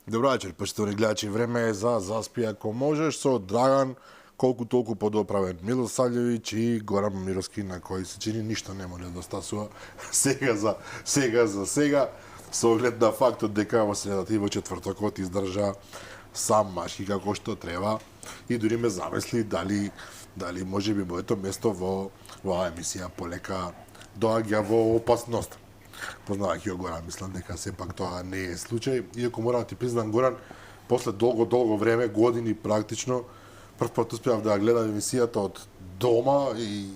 Добро вечер, почитувани гледачи. Време е за Заспи ако можеш со Драган, колку толку подоправен Милосављевиќ и Горан Мировски, на кој се чини ништо не му недостасува сега за сега, со оглед на фактот дека во средата и во четвртокот издржа сам машки како што треба и дури ме замисли дали може би моето место во оваа емисија полека доаѓа во опасност. Познавајќи го Горан, мислам дека сепак тоа не е случај. Иако морам да ти признам, Горан, после долго време, години практично, прв пат успеав да гледам емисијата од дома и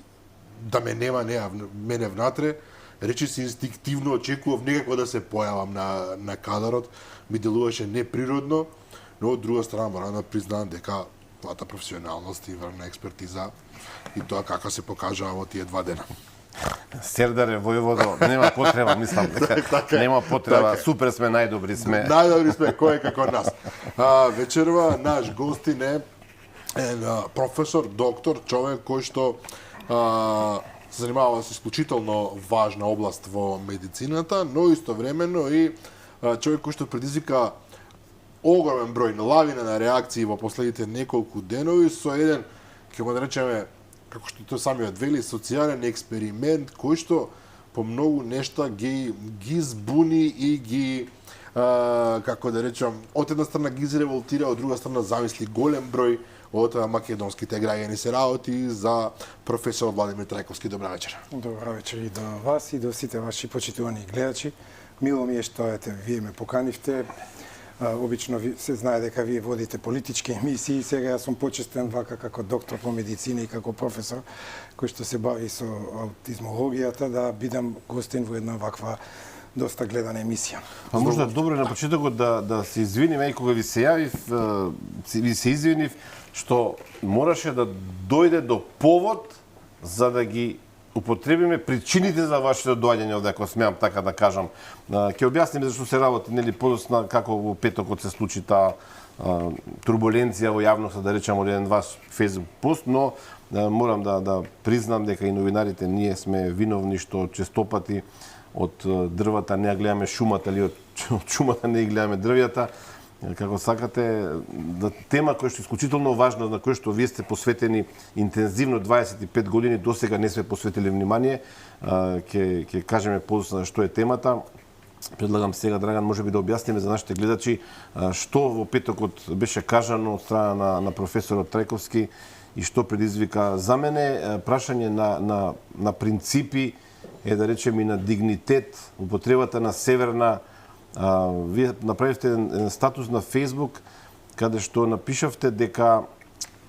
да ме нема мене внатре. Речи се инстинктивно очекував некако да се појавам на кадарот, ми делуваше неприродно, но од друга страна морам да признам дека твојата професионалност и врна експертиза и тоа како се покажа во тие 2 дена. Сердаре, војводо, нема потреба, мислам дека нема потреба. Супер сме, најдобри сме. Најдобри сме, кој е како нас. Вечерва наш гостин е професор, доктор, човек кој што се занимава со исклучително важна област во медицината, но истовремено и човек кој што предизвика огромен број лавина на реакции во последните неколку денови со еден, ќе го наречеме, како што тој самиот вели, социјален експеримент кој што по многу нешта ги збуни и ги како да речам, од една страна ги револтира, од друга страна замисли голем број од македонските граѓани. Се работи за професор Владимир Трајковски. Добра вечер. Добра вечер и до вас и до сите ваши почитувани гледачи. Мило ми е што вие ме поканивте. Обично се знае дека вие водите политички емисии, сега јас сум почестен вака како доктор по медицина и како професор кој што се бави со аутизмологијата да бидам гостин во една ваква доста гледана емисија. Па можда добро на почетокот да се извиним, кога ви се јавив, ви се извинив што мораше да дојде до повод за да ги употребиме причините за вашето доаѓање овде, ако смеам така да кажам. Ќе објасниме зашто се работи, нели, подоцна како во петокот се случи таа турбуленција во јавноста, да речам, од еден ваш фејсбук пост, но морам да признам дека и новинарите ние сме виновни што честопати од дрвата не ја гледаме шумата или од шумата не ја гледаме дрвјата. Како сакате, тема која што е исклучително важна, на која што вие сте посветени интензивно 25 години, досега не сме посветили внимание, ќе кажеме подоцна што е темата. Предлагам сега, Драган, може би да објасниме за нашите гледачи што во петокот беше кажано од страна на професорот Трајковски и што предизвика за мене прашање на принципи, да речем и на дигнитет, употребата на северна. Вие направивте еден статус на Facebook каде што напишавте дека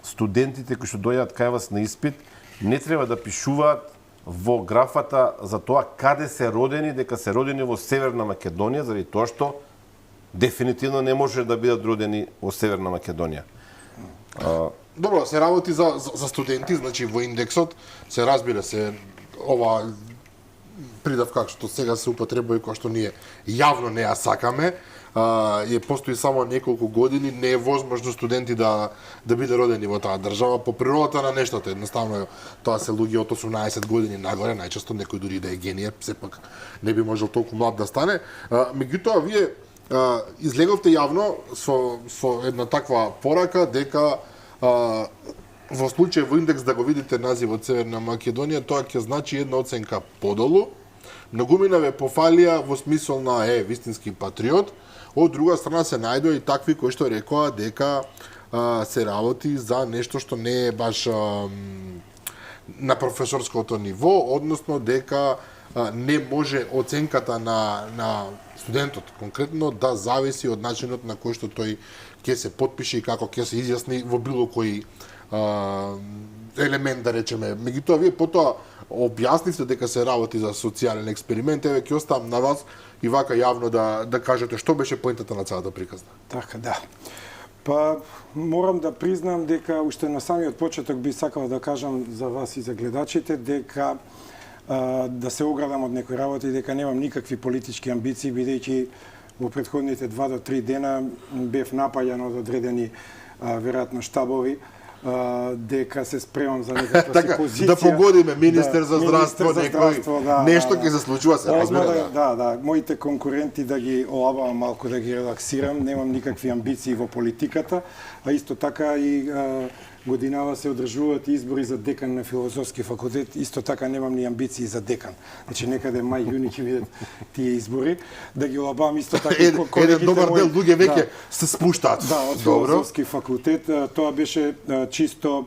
студентите кои што дојдат кај вас на испит не треба да пишуваат во графата за тоа каде се родени, дека се родени во Северна Македонија, заради тоа што дефинитивно не може да бидат родени во Северна Македонија. Добро, се работи за студенти, значи во индексот се разбира се ова придав како што сега се употребува и кој што ние јавно не ја сакаме, постои само неколку години, не е возможно студенти да биде родени во таа држава по природата на нештото. Едноставно тоа се луѓе од 18 години нагоре, најчесто некој дури да е генија, сепак не би можел толку млад да стане. Меѓутоа вие излеговте јавно со една таква порака дека во случај во индекс да го видите називот Северна Македонија, тоа ќе значи една оценка подолу. Многумина ве пофалија во смисол на вистински патриот. Од друга страна се најдоа и такви кои што рекоа дека се работи за нешто што не е баш на професорското ниво, односно дека не може оценката на студентот конкретно да зависи од начинот на кој што тој ќе се потпише и како ќе се изјасни во било кој елемент, да речеме. Меѓутоа, вие потоа објаснивте дека се работи за социјален експеримент. Еве, ќе оставам на вас и вака јавно да кажете што беше поентата на целата приказна. Така, да. Па, морам да признам дека уште на самиот почеток би сакал да кажам за вас и за гледачите дека да се оградам од некои работи, дека немам никакви политички амбиции, бидејќи во претходните 2 до 3 дена бев напаѓан од одредени веројатно штабови дека се спремам за некаква Така, си позиција. да погодиме министер за здравство, министер за некој здравство, нешто ќе се случува, се разбира. Да, моите конкуренти да ги олабавам малку, да ги релаксирам, немам никакви амбиции во политиката, а исто така и годинава се одржуваат избори за декан на филозофски факултет, исто така немам ни амбиции за декан. Значи некаде мај јуни ќе видат тие избори, да ги олабавам исто така и Еден добар дел луѓе веќе се спуштаат. Да, од филозофски факултет, тоа беше чисто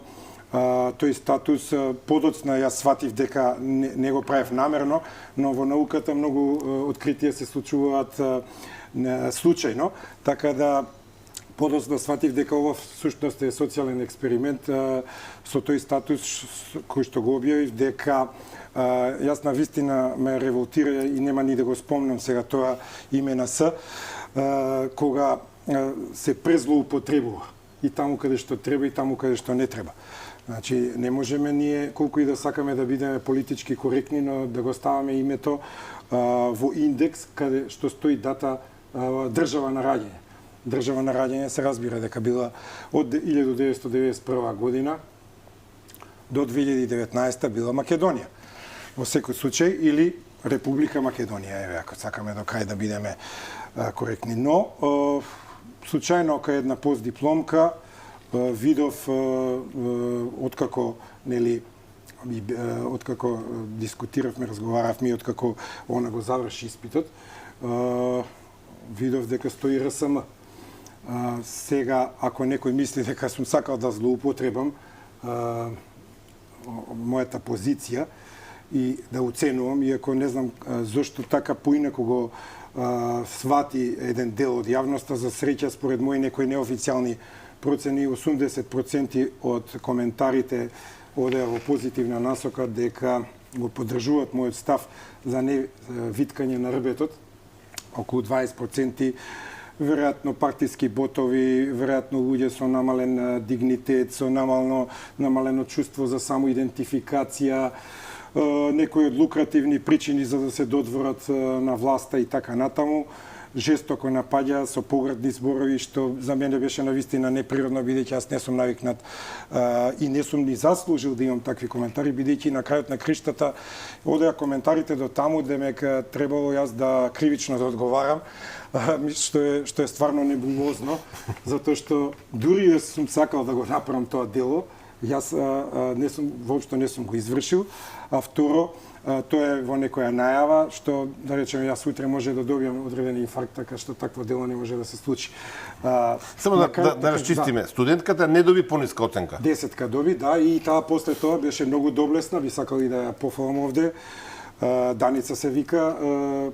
тој статус подоцна јас сватив дека не го правев намерно, но во науката многу откритија се случуваат случајно, така да подоцна сватив дека ова всушност е социјален експеримент со тој статус кој што го објавив, дека јас на вистина ме револтира и нема ни да го спомнам сега тоа име на С, кога се презлоупотребува и таму каде што треба и таму каде што не треба. Значи, не можеме ние, колку и да сакаме да бидеме политички коректни, но да го ставаме името во индекс каде што стои дата држава на раѓање. Држава на раѓање се разбира дека била од 1991 година до 2019 била Македонија. Во секој случај, или Република Македонија, еве, ако сакаме до крај да бидеме коректни. Но, случајно кај една постдипломка видов откако дискутиравме, разговаравме и откако она го заврши испитот, видов дека стои РСМ. Сега, ако некој мисли дека сум сакал да злоупотребам мојата позиција и да оценувам, иако не знам зошто така поинако го свати еден дел од јавноста, за среќа според мои некои неофицијални процени 80% од коментарите одеа во позитивна насока дека го поддржуваат мојот став за не виткање на рбетот. Околу 20% веројатно партиски ботови, веројатно луѓе со намален дигнитет, со намалено чувство за самоидентификација, некои од лукративни причини за да се додворат на власта и така натаму, жестоко напаѓа со поградни зборови, што за мене беше навистина неприродно, бидејќи јас не сум навикнат и не сум ни заслужил да имам такви коментари, бидејќи на крајот на криштата одеа коментарите до таму дека требало јас да кривично да одговарам, што е стварно небулозно, затоа што дури да сум сакал да го направам тоа дело, јас воопшто не сум го извршил, а второ, тоа е во некоја најава, што, да речеме, јас утре може да добијам одреден инфаркт, така што такво дело не може да се случи. Само да расчистиме, студентката не доби пониска оценка. 10 доби, да, и таа после тоа беше многу доблесна, би сакал и да ја пофалам овде. Даница се вика,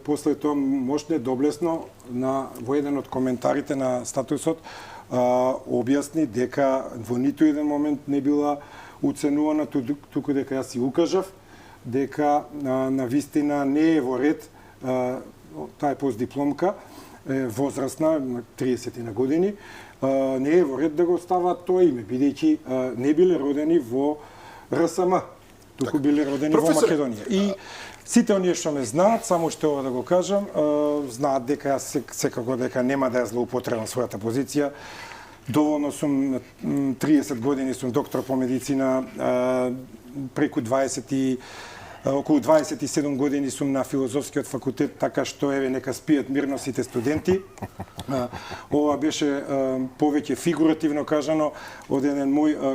после тоа мощно доблесно во еден од коментарите на статусот објасни дека во ниту еден момент не била уценувана, туку дека јас си укажав дека на вистина не е во ред, таа е постдипломка, возрастна, на 30 на години, не е во ред да го ставаат тоа име, бидејќи не биле родени во РСМ, туку биле родени во Македонија. И сите оние што ме знаат, само што ова да го кажам, знаат дека јас секако дека нема да ја злоупотребам својата позиција. Доволно сум, 30 години сум доктор по медицина, преку околу 27 години сум на филозофскиот факултет, така што еве нека спијат мирно сите студенти. Ова беше повеќе фигуративно кажано од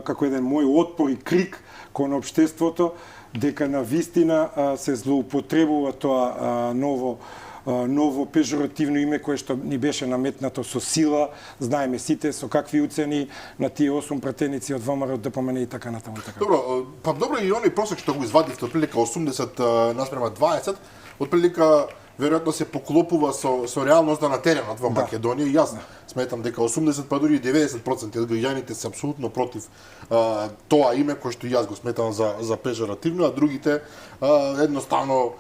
како еден мој отпор и крик кон општеството дека на вистина се злоупотребува тоа ново пежоративно име кое што ни беше наметнато со сила, знаеме сите со какви уцени на тие 8 пратеници од ВМРО, ДПМН и така натаму. Добро, па добро и оној просек што го извадивте отприлика 80 наспрема 20, отприлика веројатно се поклопува со реалноста на теренот во Македонија. И јас сметам дека 80 па дури 90% од граѓаните се апсолутно против тоа име кое што јас го сметам за пежоративно, а другите едноставно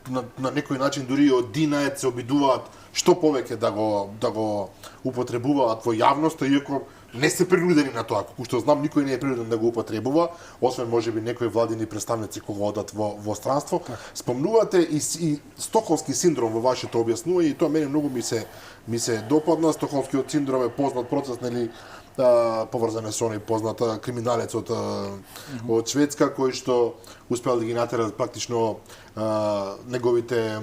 на некој начин дури од динаец се обидуваат што повеќе да го употребуваат во јавноста, иако не се принудени на тоа. Како што знам, никој не е принуден да го употребува, освен можеби некои владини представници кога одат во странство. Спомнувате и стокхолмски синдром во вашето објаснување, и тоа мене многу ми се допадна. Стокхолмскиот синдром е познат процес, нели, поврзана со оној позната криминалецот од Шведска, кој што успеал да ги натера практично неговите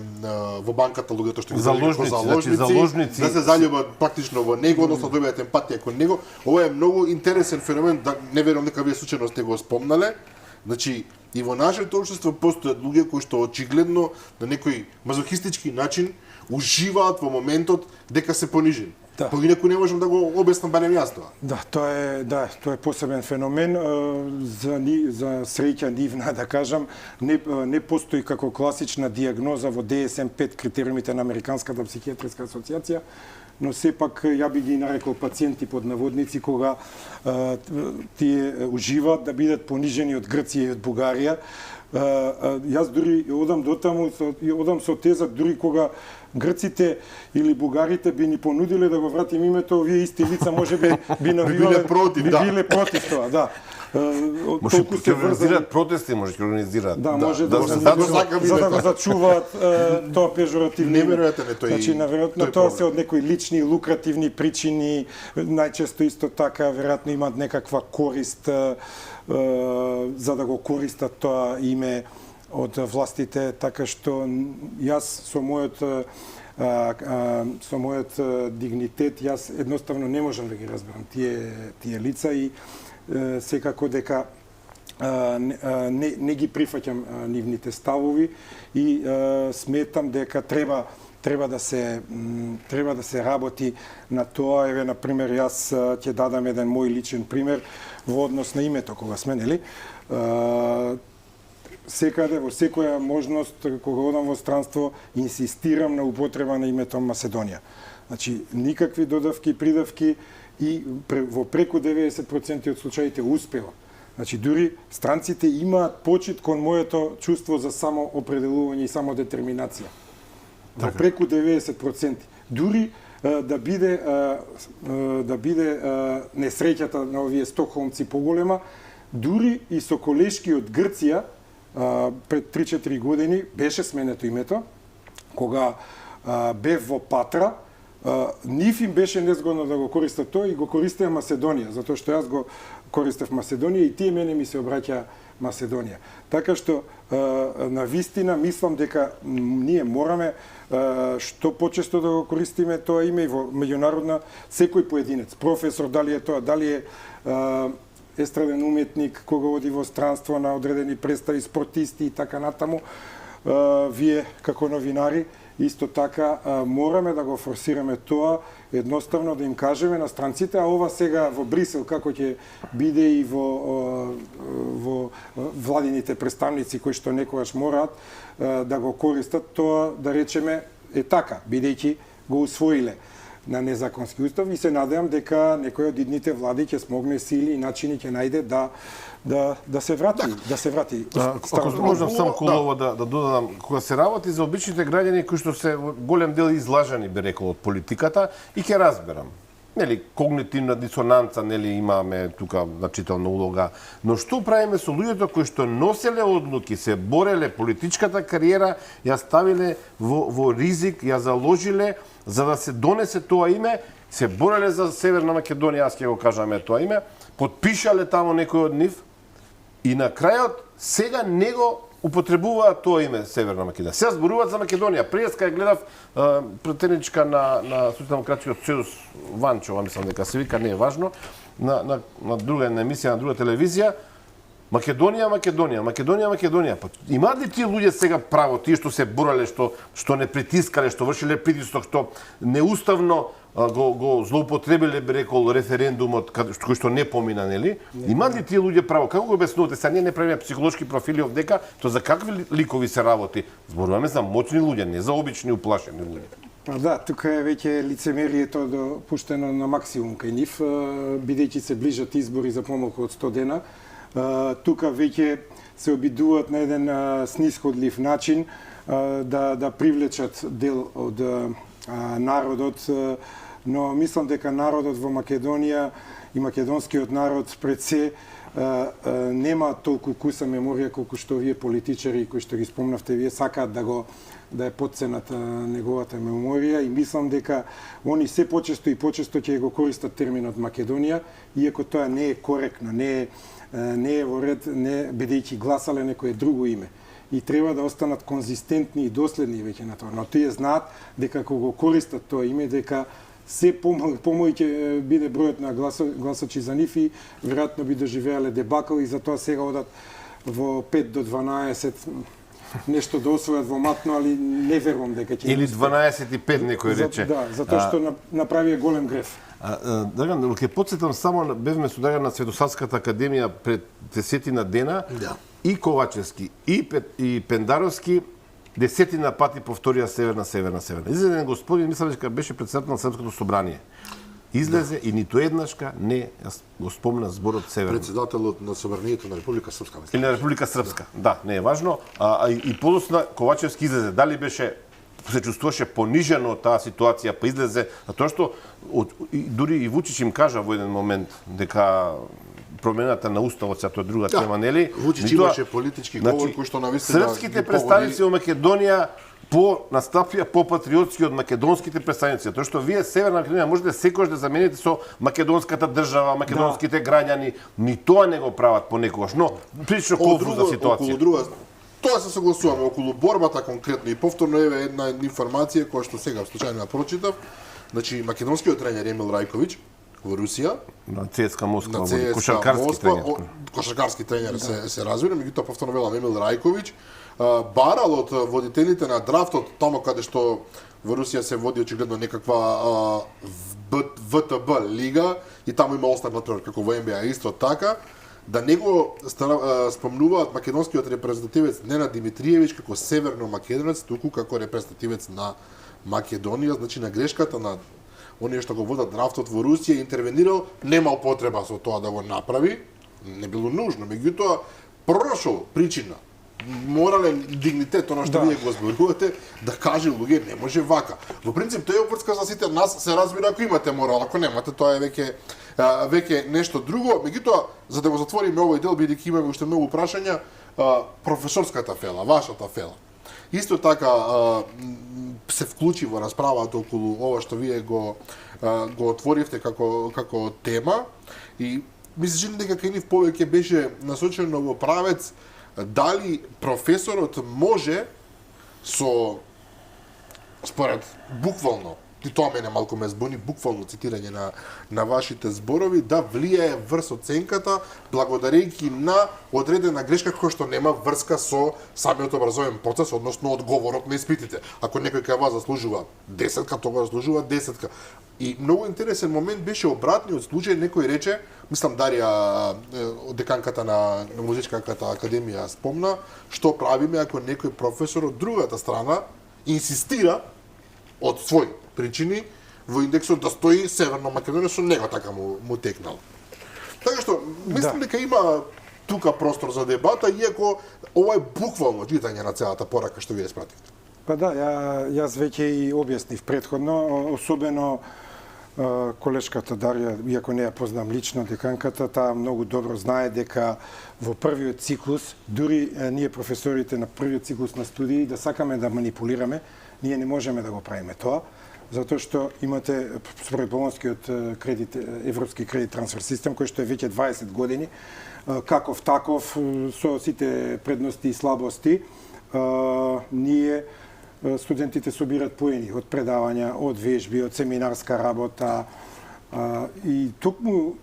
во банката луѓето што ги заложници да се заљубат практично во него, односно добијат емпатија кон него. Ова е многу интересен феномен, да не верувам дека вие случајно сте го спомнале. Значи, и во нашето општество постојат луѓе кои што очигледно на некој мазохистички начин уживаат во моментот дека се понижени. Да. Поинаку не можам да го обяснам барем јас тоа. Тоа е посебен феномен за среќа нивна, да кажам, не постои како класична диагноза во DSM-5 критериумите на Американската психијатриска асоциација, но сепак ја би ги нарекол пациенти под наводници кога тие уживаат да бидат понижени од Грција и од Бугарија. Јас дури одам дотаму, одам со теза дури кога грците или бугарите би ни понудиле да го вратим името, овие исти лица може би навивале, биле против тоа, да. Може ќе организираат протести, може ќе организираат. Да, може да за да го зачуваат тоа пежоративно. Неверојатен е тој. Значи, наверојатно тоа се од некои лични лукративни причини, најчесто исто така веројатно имаат некаква корист за да го користат тоа име од властите, така што јас со мојот дигнитет, јас едноставно не можам да ги разберам тие лица и секако дека не ги прифаќам нивните ставови и сметам дека треба да се работи на тоа. Еве, на пример, јас ќе дадам еден мој личен пример во однос на името кога сме, нели? Секаде, во секоја можност, кога одам во странство, инсистирам на употреба на името Маседонија. Значи, никакви додавки, придавки и во преку 90% од случаите успева. Значи, дури странците имаат почит кон моето чувство за самоопределување и самодетерминација. Во преку 90%. Дури да биде несреќата на овие стокхолмци поголема, дури и со колешки од Грција пред 3-4 години беше сменето името, кога бев во Патра, нив им беше незгодно да го користат тоа и го користеа Маседонија, затоа што јас го користев Маседонија и тие мене ми се обраќа Маседонија. Така што на вистина мислам дека ние мораме што почесто да го користиме тоа име и во меѓународна секој поединец, професор, дали е тоа, дали е естраден уметник, кога оди во странство на одредени представи, спортисти и така натаму, вие како новинари исто така мораме да го форсираме тоа, едноставно да им кажеме на странците, а ова сега во Брисел како ќе биде и во владините представници кои што некогаш мораат да го користат, тоа да речеме е така, бидејќи го усвоиле на незаконски устав и се надевам дека некој од идните влади ќе смогне сили и начини ќе најде да се врати. Ако можам само колово да додадам, кога се работи за обичните граѓани кои што се голем дел излажани, би рекол, од политиката, и ќе разберам. Нели, когнитивна дисонанца, нели, имаме тука значителна улога, но што правиме со луѓето кои што носеле одлуки, се бореле политичката кариера, ја ставиле во ризик, ја заложиле за да се донесе тоа име, се бореле за Северна Македонија, аз ќе го кажаме тоа име, потпишале тамо некој од нив и на крајот сега него употребуваат тоа име Северна Македонија. Сега зборуваат за Македонија. Пред ја гледав претеничка на Социјалдемократскиот сојуз Ванчова, мислам дека се вика, не е важно, на друга емисија, на друга телевизија, Македонија. Па, имаат ли тие луѓе сега право, тие што се бореле, што не притискале, што вршиле притисок, што неуставно го злоупотребиле, би рекол, референдумот кој што не помина, нели? Имаат ли тие луѓе право? Како го обяснувате? Сега ние не правиме психолошки профили овдека, то за какви ликови се работи? Зборуваме за моćни луѓе, не за обични уплашени луѓе. Па да, тука е веќе лицемерието допуштено на максимум кај нив, бидејќи се ближат избори за помалку од 100 дена. Тука веќе се обидуваат на еден снисходлив начин да привлечат дел од народот но мислам дека народот во Македонија и македонскиот народ пред се нема толку куса меморија колку што вие политичари кои што ги спомнавте вие сакаат да е потцената неговата меморија и мислам дека они се почесто и почесто ќе го користат терминот Македонија, иако тоа не е коректно, не е во ред, не бидејќи гласале некое друго име. И треба да останат конзистентни и доследни веќе на тоа. Но тие знаат дека кога го користат тоа име, дека се помој ќе биде бројот на гласачи за нив и веројатно би доживеале дебакл и затоа сега одат во 5 до 12 нешто да освојат во матно, али не верувам дека ќе... Или 12,5 некој рече. Да, затоа што направија голем греф. Драган, ќе потсетам само, бевме со Драган на Светосавската академија пред 10 дена, и Ковачевски, и Пендаровски, 10 пати повторија Северна. Излезе господин, мислам дека беше председател на Српското собрание. Излезе и ниту еднашка не го спомна зборот Северна. Председателот на Собранието на Република Српска. Или на Република Српска. Да, не е важно. И подосна Ковачевски излезе. Дали беше се чувствуваше понижено од таа ситуација, па излезе, затоа што дури и Вучич им кажа во еден момент дека промената на уставот се тоа друга тема, нели? Вучич имаше политички говор кој што навистина српските представници во Македонија настапија по-патриотски од македонските представници, тоа што вие Северна Македонија можете секогаш да замените со македонската држава, македонските граѓани, ни тоа не го прават понекогаш, но прилично конфузна ситуација. Тоа се согласуваме околу борбата конкретно и повторно еве една информација која што сега случајно ја прочитав. Значи македонскиот тренер Емил Рајковиќ во Русија на ЦСКА Москва, кошаркарски тренер се разбира, меѓутоа повторно велам Емил Рајковиќ барал од водителите на драфтот тамо каде што во Русија се води очигледно некаква ВТБ лига и таму има остар натпревар како во НБА исто така, да него спомнуваат македонскиот репрезентативец Ненад Димитриевиќ како северно македонец, туку како репрезентативец на Македонија, значи на грешката на оние што го водат драфтот во Русија интервенирал, немал потреба со тоа да го направи, не било нужно, меѓутоа прошол причина. Морален дигнитет, она што вие го зборувате, да каже луѓе не може вака. Во принцип тој е опрска за сите нас, се разбира ако имате морал, ако немате тоа е веќе нешто друго. Меѓутоа, за да го затвориме овој дел, бидејќи имаме уште многу прашања, професорската фела, вашата фела. Исто така се вклучи во расправата околу ова што вие го отворивте како тема и ми се чини дека кај нив повеќе беше насочено во правец дали професорот може според буквално, и тоа мене малку ме збуни, буквално цитирање на вашите зборови, да влијае врз оценката благодарејќи на одредена грешка која што нема врска со самиот образовен процес, односно одговорот на испитите. Ако некој кај вас заслужува 10, тоа заслужува 10. И многу интересен момент беше обратниот случај, некој рече, мислам Дарија, деканката на Музичката академија спомна, што правиме ако некој професор од другата страна инсистира од свој причини во индексот да стои Северна Македонија, со него така му текнал. Така што мислам дека има тука простор за дебата, иако ова е буквално читање на целата порака што вие испративте. Па да, јас веќе и објаснив претходно, особено колешката Дарија, иако не ја познам лично деканката, таа многу добро знае дека во првиот циклус, дури ние професорите на првиот циклус на студии, да сакаме да манипулираме, ние не можеме да го правиме тоа, затоа што имате според болонскиот кредит, европски кредит трансфер систем, кој што е веќе 20 години, каков таков, со сите предности и слабости, ние студентите собираат поени од предавања, од вежби, од семинарска работа и токму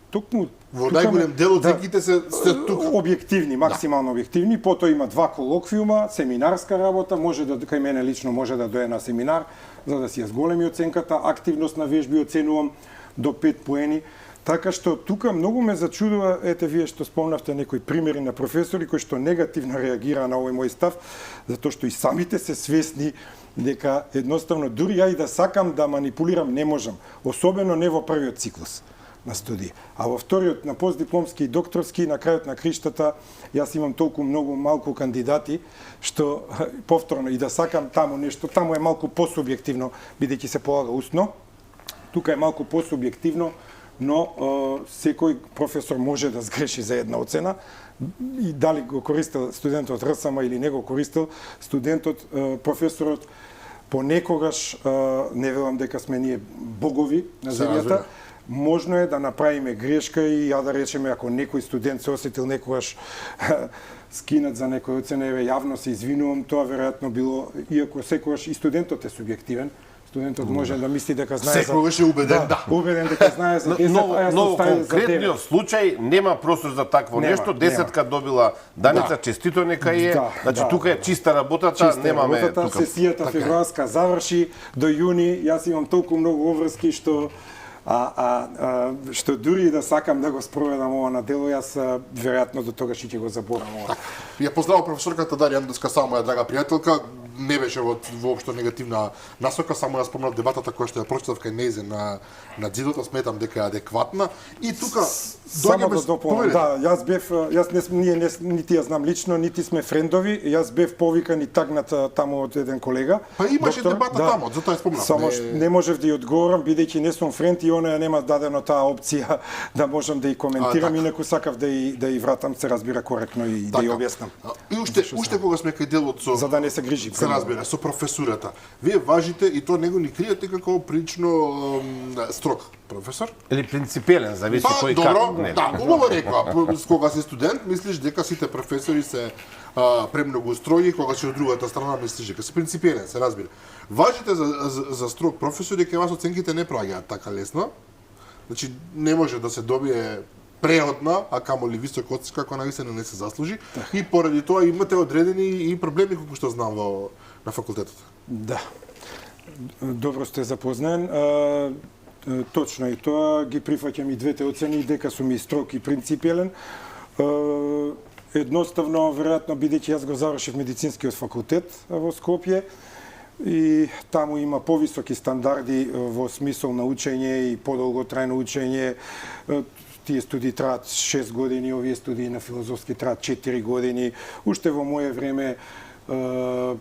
во најголем дел од оценките се тука објективни, максимално објективни, потоа има 2 колоквиума, семинарска работа, може да кај мене лично може да дое на семинар за да си ја зголеми оценката, активност на вежби оценувам до 5 поени. Така што тука многу ме зачудува, ете вие што спомнавте некои примери на професори кои што негативно реагира на овој мој став, затоа што и самите се свесни дека едноставно дури ја и да сакам да манипулирам не можам, особено не во првиот циклус на студии. А во вториот на постдипломски и докторски, на крајот на криштата, јас имам толку многу малку кандидати, што повторно и да сакам таму нешто, таму е малку посубјективно, бидејќи се полага усно, Тука е малку посубјективно, но секој професор може да сгреши за една оцена и дали го користел студентот РСМ или не го користел студентот, професорот понекогаш, не велам дека сме ние богови на земјата, можно е да направиме грешка и ја да речеме ако некој студент се осетил некогаш скинат за некој оцена, еве јавно се извинувам, тоа веројатно било, иако секогаш и студентот е субјективен, студентот може да мисли дека знае секогаш е убеден, да. Убеден дека знае за 10, а јас но оставил за 9. конкретниот случај нема простор за такво нешто. 10-ка добила Даница, честито нека е. Значи тука е чиста работата, немаме тука. Сесијата февруарска заврши до јуни, јас имам толку многу обврски што што дури да сакам да го спроведам ова на дело, јас веројатно до тогаш ќе го заборавам ова. Ја поздравам професорката Дарија Андуска, само моја драга пријателка, не беше воопшто негативна насока, само ја спомнав дебатата која што ја прочитав кај нејзе на ѕидот, сметам дека е адекватна. И тука само да дополнам, да, јас бев, ние нити ја знам лично, нити сме френдови, јас бев повикан и тагнат таму од еден колега. Па имаше дебата таму, затоа ја спомнав. Само не можев да ја одговорам бидејќи не сум френд и она ја нема дадено таа опција да можам да ја коментирам, инаку сакав да ја вратам, се разбира коректно и да ја објаснам. И уште кога сме кај делот со за да не се грижи. Се разбира, со професурата. Вие важите и то него ни криете како прилично строг професор? Или принципелен, зависи кој добро, как. Да, убаво рекла. Кога си студент, мислиш дека сите професори се премногу строги, кога си од другата страна мислиш дека си принципелен, се разбира. Важите за строг професор дека вас оценките не проаѓаат така лесно. Значи не може да се добие преодна, а камоли висока оценка ако навистина не се заслужи. И поради тоа имате одредени и проблеми колку што знам на факултетот. Да. Добро сте запознаен. Точно и тоа ги прифаќам и двете оцени дека сум и строг и принципиелен. Едноставно, веројатно бидејќи јас го завршив медицинскиот факултет во Скопје и таму има повисоки стандарди во смисол на учење и подолготрајно учење. Тие студии траат 6 години, овие студии на филозофски траат 4 години. Уште во моје време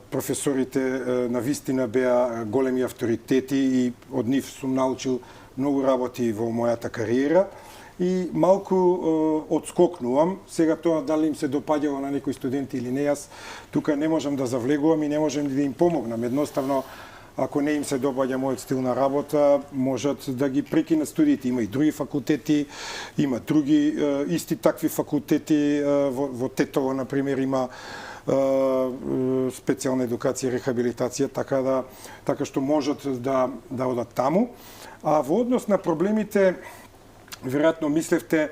професорите на вистина беа големи авторитети и од нив сум научил многу работи во мојата кариера. И малку одскокнувам, сега тоа дали им се допаѓало на некои студенти или не, јас тука не можам да завлегувам и не можам да им помогнам. Едноставно, ако не им се допаѓа мојот стил на работа, можат да ги прекинат студиите. Има и други факултети, има други исти такви факултети, во Тетово, например, има специјална едукација и рехабилитација, така што можат да одат таму. А во однос на проблемите, веројатно мислевте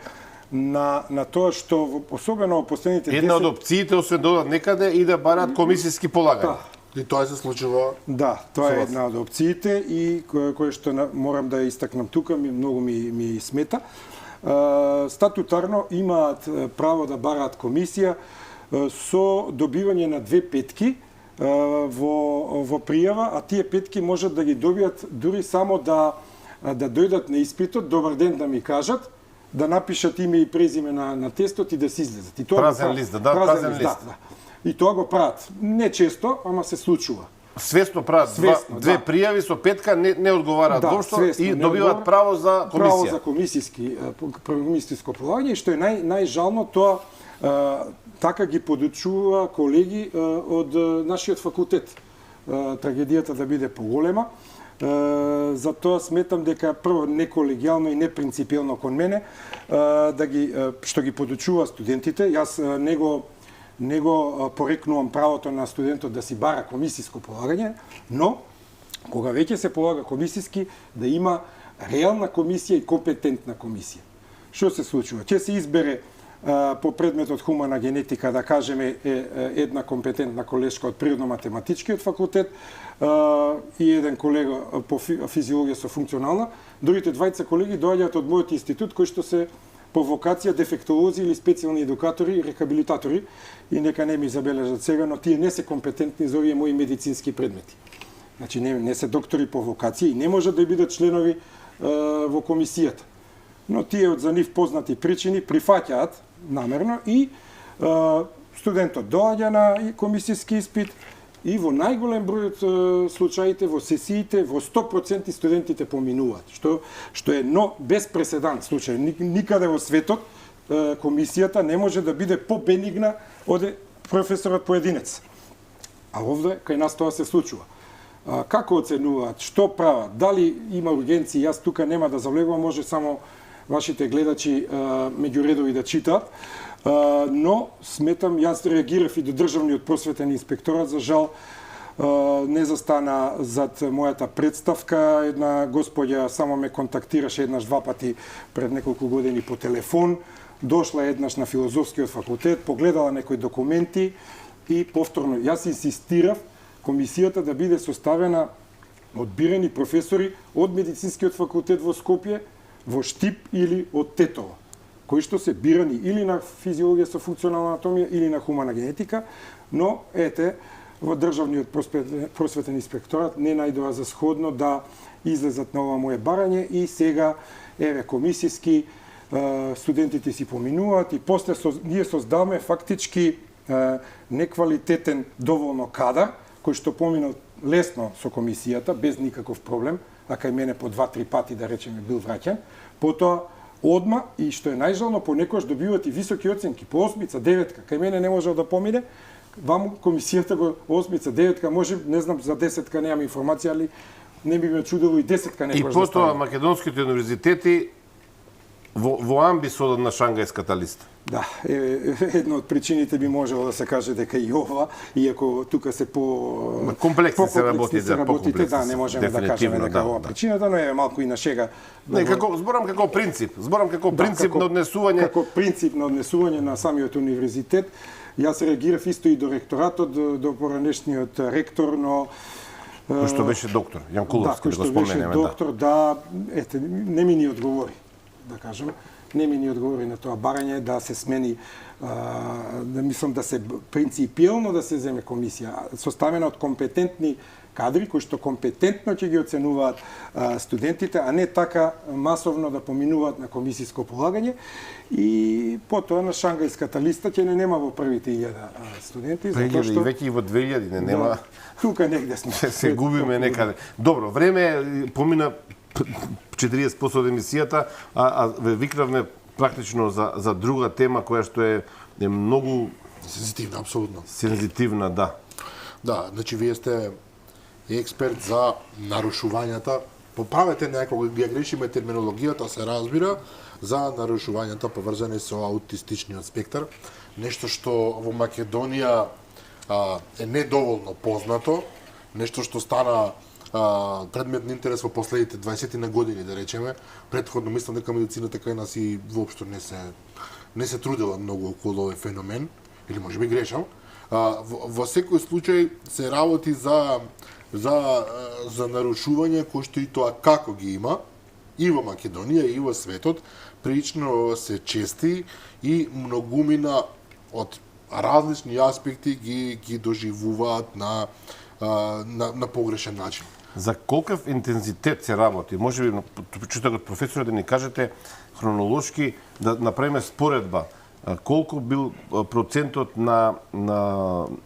на тоа што особено во последните 10... Една од опциите освен да одат некаде и да бараат комисиски полагања. И тоа се случува. Да, тоа е една од опциите и која што морам да ја истакнам тука, многу ми смета. Статутарно имаат право да бараат комисија со добивање на 2 петки во пријава, а тие петки можат да ги добијат дури само да дојдат на испитот, добар ден да ми кажат, да напишат име и презиме на тестот и да се излезат. И тоа празен лист, празен лист. Да. И тоа го прават. Не често, ама се случува. Свесно прават две пријави со петка, не одговараат воопшто и добиваат право за комисија. Право за комисиско полагање, што е најжално тоа така ги подучува колеги од нашиот факултет. Трагедијата да биде поголема. Затоа сметам дека прво неколегијално и непринципиелно кон мене што ги подучува студентите. Јас не го порекнувам правото на студентот да си бара комисиско полагање, но кога веќе се полага комисиски, да има реална комисија и компетентна комисија. Што се случува? Ќе се избере по предметот хумана генетика, да кажеме, една компетентна колешка од природно-математичкиот факултет и еден колега по физиологија со функционална. Другите двајца колеги доаѓаат од мојот институт, кои што се по вокација дефектолози или специјални едукатори и рехабилитатори, и нека не ми забележат сега, но тие не се компетентни за овие мои медицински предмети. Значи не се доктори по вокација и не можат да бидат членови во комисијата. Но тие од за нив познати причини прифаќаат намерно и студентот доаѓа на комисиски испит и во најголем број од случаите во сесиите во 100% студентите поминуваат, што е без преседан случај. Никаде во светот комисијата не може да биде побенигна од професорот поединец. А овде кај нас тоа се случува. Како оценуваат, што прават, дали има ургенции, јас тука нема да завлегувам, може само вашите гледачи меѓу редови да читаат, но сметам, јас реагирав и до Државниот просветен инспекторат, за жал не застана зад мојата представка. Една господја само ме контактираше еднаш-два пати пред неколку години по телефон, дошла еднаш на Филозофскиот факултет, погледала некои документи и повторно јас инсистирав комисијата да биде составена од бирани професори од Медицинскиот факултет во Скопје, во Штип или од Тетово, кои што се бирани или на физиологија со функционална анатомија или на хумана генетика, но во Државниот просветен инспекторат не најдоа за сходно да излезат на ова мое барање и сега комисиски студентите си поминуваат и после ние создаваме фактички неквалитетен доволно кадар кој што поминал лесно со комисијата без никаков проблем, а кај мене по 2-3 пати да речеме бил враќан, потоа одма и што е најжално понекогаш добиваат и високи оценки по 8-ца, 9-ка, кај мене не можел да помине, ваму комисијата го 8-ца, 9-ка, може, не знам за 10-ка немам информација, али не би ме чудило и 10-ка некојаш да стане. И потоа македонските универзитети во амбис одат на Шангајската листа. Да, една од причините би можело да се каже дека и ова, иако тука се комплексни се работите, да, не можеме да кажеме дека ова причината, но е малку и на шега. Не, зборам како принцип на однесување. Како принцип на однесување на самиот универзитет, јас реагирав исто и до ректоратот, до поранешниот ректор, но кој што беше доктор, Јанкуловски, да го споменеме. Доктор, да, не ми ни одговори, да кажем. Не ми ни одговори на тоа барање да се смени, да мислам да се принципиелно да се земе комисија составена од компетентни кадри кои што компетентно ќе ги оценуваат студентите, а не така масовно да поминуваат на комисиско полагање и потоа на Шангајската листа ќе не нема во првите 1000 студенти, затоа што и веќе и во 2000 не нема. Да, тука негде сме. Се губиме некаде. Добро, време помина 40% од емисијата, а ве викнавме практично за друга тема која што е многу сензитивна, апсолутно. Сензитивна, да. Да, значи вие сте експерт за нарушувањата. Поправете некога ги грешиме терминологијата, се разбира, за нарушувањата поврзани со аутистичниот спектар, нешто што во Македонија е недоволно познато, нешто што стана предмет на интерес во последните 20 на години, да речеме. Претходно мислам дека медицината кај нас и воопшто не се трудела многу околу овој феномен, или можеби грешам. Во секој случај се работи за нарушување кои што и тоа како ги има и во Македонија и во светот, прилично се чести и многумина од различни аспекти ги доживуваат на погрешен начин. За колкав интензитет се работи? Може би, почитуват професора, да ни кажете хронолошки, да направиме споредба. Колку бил процентот на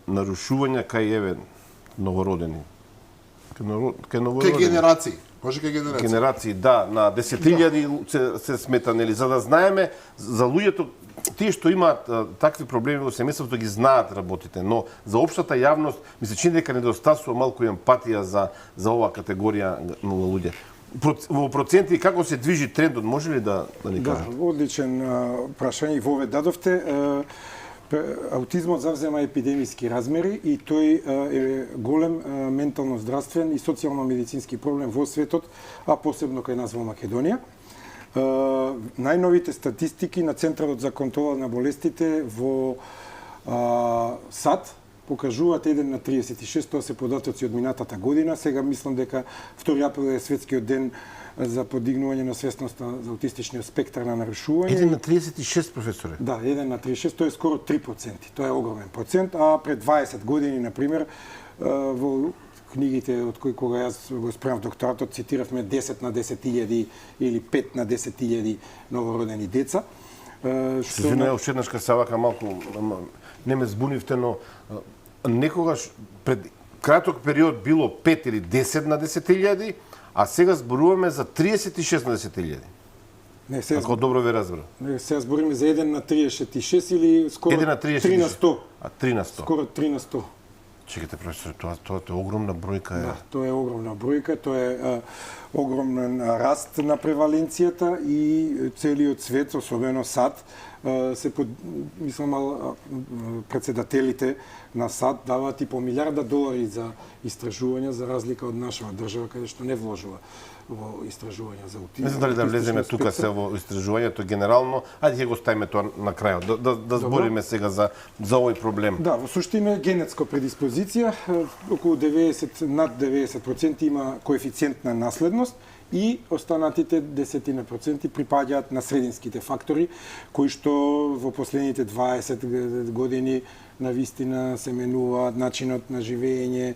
нарушувања кај новородени? Кај генерации. Може кај генерации. Генерации, да, на 10.000 се смета, нели, за да знаеме за луѓето, тие што имаат такви проблеми во семејството ги знаат работите, но за општата јавност ми се чини дека недостасува малку емпатија за оваа категорија на луѓе. Во проценти како се движи трендот, може ли да ни кажете? Да, одличен прашање во овде дадовте. Аутизмот завзема епидемиски размери и тој е голем ментално здравствен и социјално-медицински проблем во светот, а посебно кај нас во Македонија. Најновите статистики на Центарот за контрола на болестите во САД покажуваат 1 на 36, тоа се податоци од минатата година. Сега мислам дека 2 април е светскиот ден за подигнување на свесноста за аутистичниот спектар на нарушување. 1 на 36, професоре? Да, 1 на 36, тоа е скоро 3%. Тоа е огромен процент, а пред 20 години, например, во книгите од кои кога јас го спремав докторатот, цитиравме 10 на 10.000 или 5 на 10.000 новородени деца. Се извинувам, уште еднаш се вака малку, не ме збунивте, но некогаш пред краток период било 5 или 10 на 10.000, а сега зборуваме за 36 на 10.000. Не, сега Ако добро ве разбрав. сега збориме за 1 на 36 или скоро 1 на 3 на 100. А 3 на 100. Скоро 3 на 100. Чекайте, професор, тоа е огромна бројка. Да, тоа е огромна бројка, тоа е огромен раст на преваленцијата и целиот свет, особено САД, мислам, председателите на САД даваат и по $1.000.000 за истражувања, за разлика од нашава држава, каде што не вложила во истражувања за аутизм. Не знам дали да влеземе тука се во истражувањето генерално, ајде ќе го ставиме тоа на крајот, да збориме сега за овој проблем. Да, во суштина генетска предиспозиција, околу над 90% има коефициент на наследност и останатите 10% припаѓаат на срединските фактори, кои што во последните 20 години навистина се менуваат начинот на живење,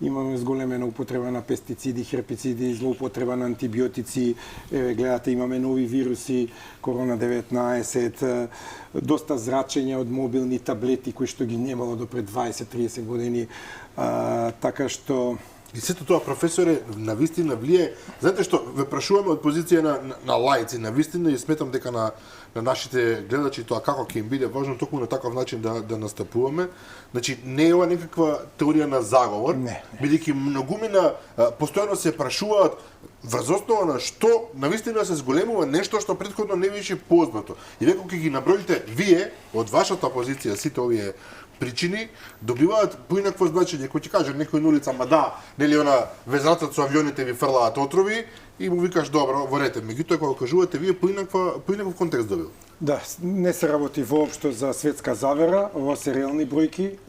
имаме зголемена употреба на пестициди, хербициди, злоупотреба на антибиотици, гледате имаме нови вируси, корона-19, доста зрачење од мобилни таблети кои што ги немало до пред 20-30 години, така што И сето тоа, професоре, навистина влие. Знаете што, ве прашуваме од позиција на лаици, навистина, и сметам дека на нашите гледачи тоа како ќе им биде важно токму на таков начин да настапуваме. Значи, не е ова некаква теорија на заговор, бидејќи многумина постојано се прашуваат врз основа на што навистина се зголемува нешто што претходно не беше познато. И веќе ќе ги наброите вие од вашата позиција сите овие причини добиваат поинакво значење. Кој ќе каже некој на улица, ма да, нели она везатот со авионите ви фрлаат отрови и му викаш добро, ворете. Меѓутоа кога кажувате вие поинаков контекст добил. Да, не се работи воопшто за светска завера, ова се реални бројки,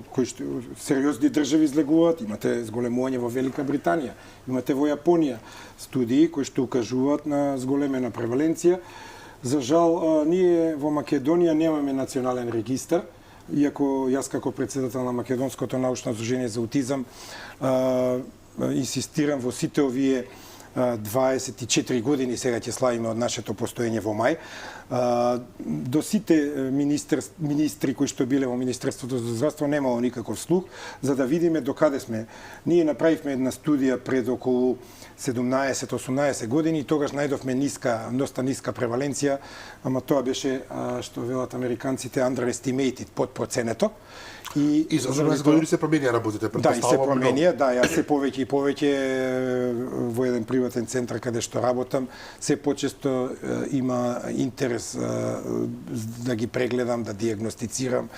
кои што сериозни држави излегуваат, имате зголемување во Велика Британија, имате во Јапонија студии кои што укажуваат на зголемена преваленција. За жал, ние во Македонија немаме национален регистар, иако јас како председател на Македонското научно здружение за аутизам инсистирам во сите овие 24 години сега ќе славиме од нашето постоење во мај, до сите министри кои што биле во Министерството за здравство немало никаков слух за да видиме докаде сме. Ние направивме една студија пред околу 17-18 години и тогаш најдовме доста ниска преваленција, ама тоа беше, што велат американците, underestimated, под проценето. И за 18 години се променија работите, да, и се променија, да, јас се повеќе и повеќе во еден приватен центар каде што работам, се почесто има интерес да ги прегледам, да диагностицирам,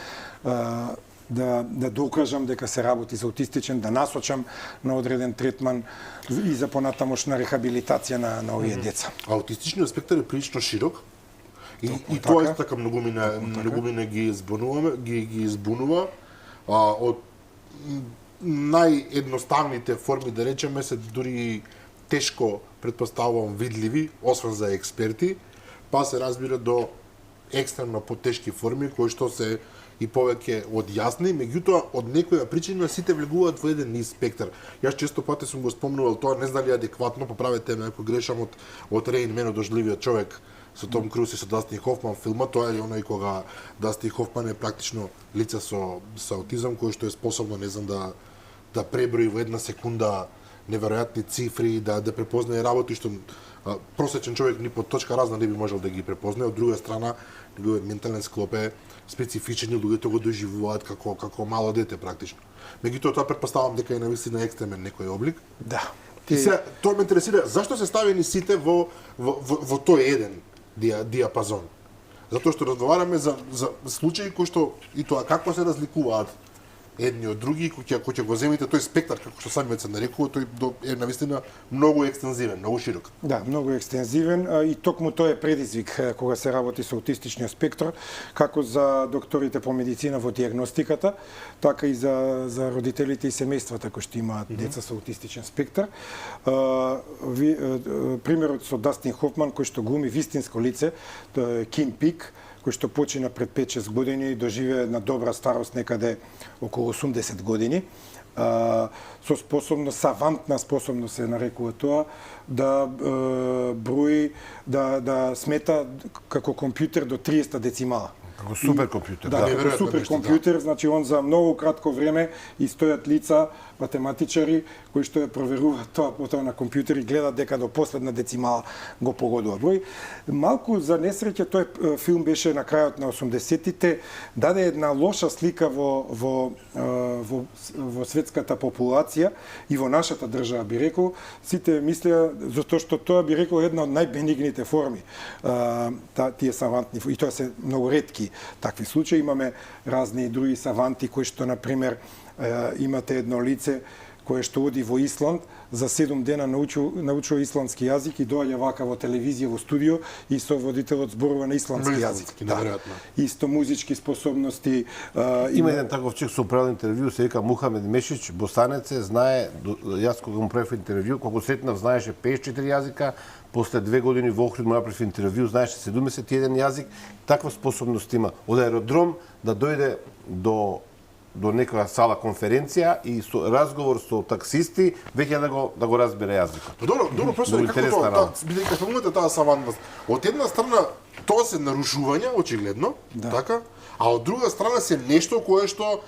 да докажам дека се работи за аутистичен, да насочам на одреден третман и за понатамошна рехабилитација на овие деца. Аутистичниот спектар е прилично широк. И тоа е така многумина ги избунува. Од наједноставните форми, да речеме, се дури тешко, предпоставувам, видливи, освен за експерти, па се разбира до екстремно потешки форми, кои што се и повеќе одјасни, меѓутоа од некоја причина сите влегуваат во еден низ спектар. Јас често пати сум го спомнувал тоа, не знам дали адекватно, поправете ме ако грешам, од Рейн Мен, одожливиот човек, со Том Круз и со Дастин Хофман филма, тоа е оној кога Дастин Хофман е практично лице со аутизам кој што е способно, не знам, да преброи во една секунда неверојатни цифри, да препознае работи што просечен човек ни под точка разна не би можел да ги препознае. Од друга страна, неговиот ментален склоп е специфичен и луѓето го доживуваат како мало дете практично. Меѓутоа тоа претпоставам дека е навистина екстремен некој облик. Да. И се тоа ме интересира, зашто се ставени сите во тој еден диапазон? Затоа што разговараме за случаи кои што и тоа како се разликуваат едни од други, кога ќе го земите тој спектар, како што самиот се нарекува, тој е навистина многу екстензивен, многу широк. Да, многу екстензивен и токму тоа е предизвик кога се работи со аутистичниот спектар, како за докторите по медицина во диагностиката, така и за родителите и семејствата кои што имаат деца со аутистичен спектар. Примерот со Дастин Хофман кој што глуми вистинско лице, тоа е Ким Пик, кој што почина пред 5-6 години и доживее на добра старост некаде околу 80 години, со способност, савантна способност се нарекува тоа, да брои, да смета како компјутер до 30 децимала. Како суперкомпјутер, Да, да. како неверојатно суперкомпјутер, значи он за многу кратко време и стојат лица, математичари кои што ја проверуваат тоа потоа на компјутери, гледат дека до последна децимала го погодува број. Малку за несреќа тој филм беше на крајот на 80-тите, даде една лоша слика во светската популација и во нашата држава, би рекол. Сите мислеа, затоа што тоа би рекол една од најбенигните форми, тие савантни, и тоа се многу ретки такви случаи. Имаме разни други саванти кои што, например, имате едно лице кое што оди во Исланд, за 7 дена научува исландски јазик и доаѓа вака во телевизија, во студио и соводителот зборува на исландски јазик. Неверојатно. Исто музички способности. Има еден таков човек со правил интервју, се вика Мухамед Мешич, босанец е, знае, јас кога му правев интервју, кога сретнав знаеше 54 јазика, после 2 години во Охрид му направив интервју, знаеше 71 јазик, таква способност има од аеродром да дојде до некоја сала конференција и со разговор со таксисти веќе да го разбере јазикот. Добро, просто како тоа, бидејќи спомнувате таа савантност. Од една страна тоа се нарушувања очигледно, така, а од друга страна се нешто кое што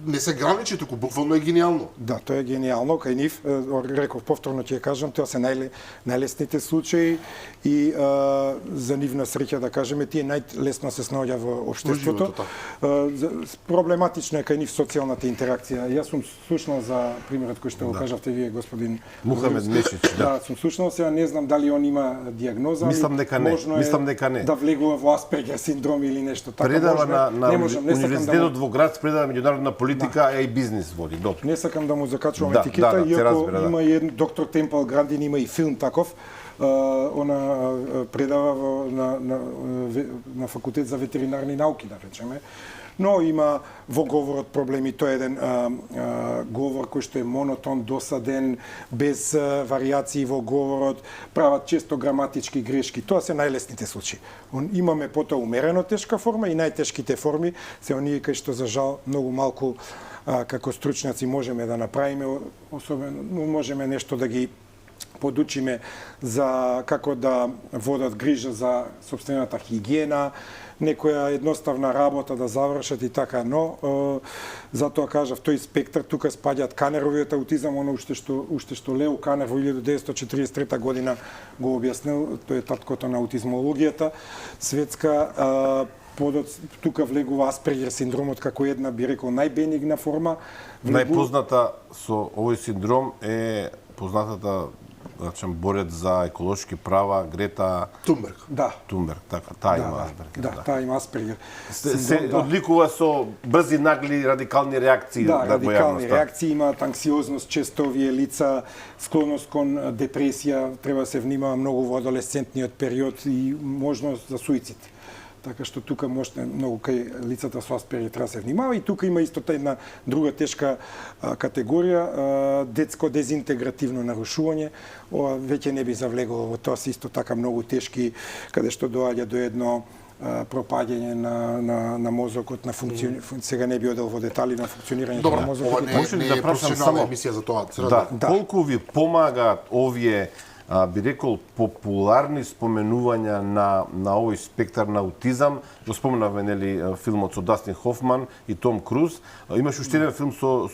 не се граничи, туку буквално е гениално. Да, тоа е гениално, кај нив, реков повторно ќе кажам, тоа се најлесните случаи и за нивна среќа да кажеме, тие најлесно се снаоѓа во општеството. Проблематична е кај нив социјалната интеракција. Јас сум слушнал за примерот кој што го кажавте вие, господин Мухамед Мешич, да, сум слушнал, сега не знам дали он има дијагноза, мислам дека не. Да влегува во Аспергер синдром или нешто така. Предава на универзитетот во град, предава меѓународна политика, и бизнис води. Добро. Не сакам да му закачувам етикета, иако има и еден доктор Темпл Грандин, има и филм таков. Она предава на факултет за ветеринарни науки, да речеме. Но има во говорот проблеми, тоа е еден говор кој што е монотон, досаден, без варијации во говорот, прават често граматички грешки. Тоа се најлесните случаи. Имаме потоа умерено тешка форма и најтешките форми се оние кои што за жал многу малку како стручњаци можеме да направиме, особено можеме нешто да ги подучиме за како да водат грижа за сопствената хигиена, некоја едноставна работа да завршат и така, но затоа кажав, тој спектар тука спаѓаат Канеровиот аутизам, оно уште што Лео Канер во 1943 година го објаснил, тој е таткото на аутизмологијата светска. Тука влегува Аспергер синдромот како една, би рекол, најбенигна форма. Најпозната со овој синдром е познатата борец за еколошки права Грета Тунберг. Да. Тунберг, така, таа има Аспергер. Да, таа има Аспергер. Се одликува со брзи, нагли, радикални реакции да, во радикални реакции, имаат анксиозност, често овие лица, склоност кон депресија, треба да се внимава многу во адолесцентниот период и можност за суицид. Така што тука може многу кај лицата со Аспергер треба се внимава и тука има исто една друга тешка категорија, детско дезинтегративно нарушување. Ова веќе не би завлеголо во тоа, се исто така многу тешки, каде што доаѓа до едно пропаѓање на мозокот, на сега не би одел во детали на функционирањето на мозокот. Добро, не е професионална емисија за тоа. Да, колку ви помагаат овие би рекол популарни споменувања на овој спектар на аутизам? Го спомнавме, нели, филмот со Дастин Хофман и Том Круз. Имаш уште еден филм со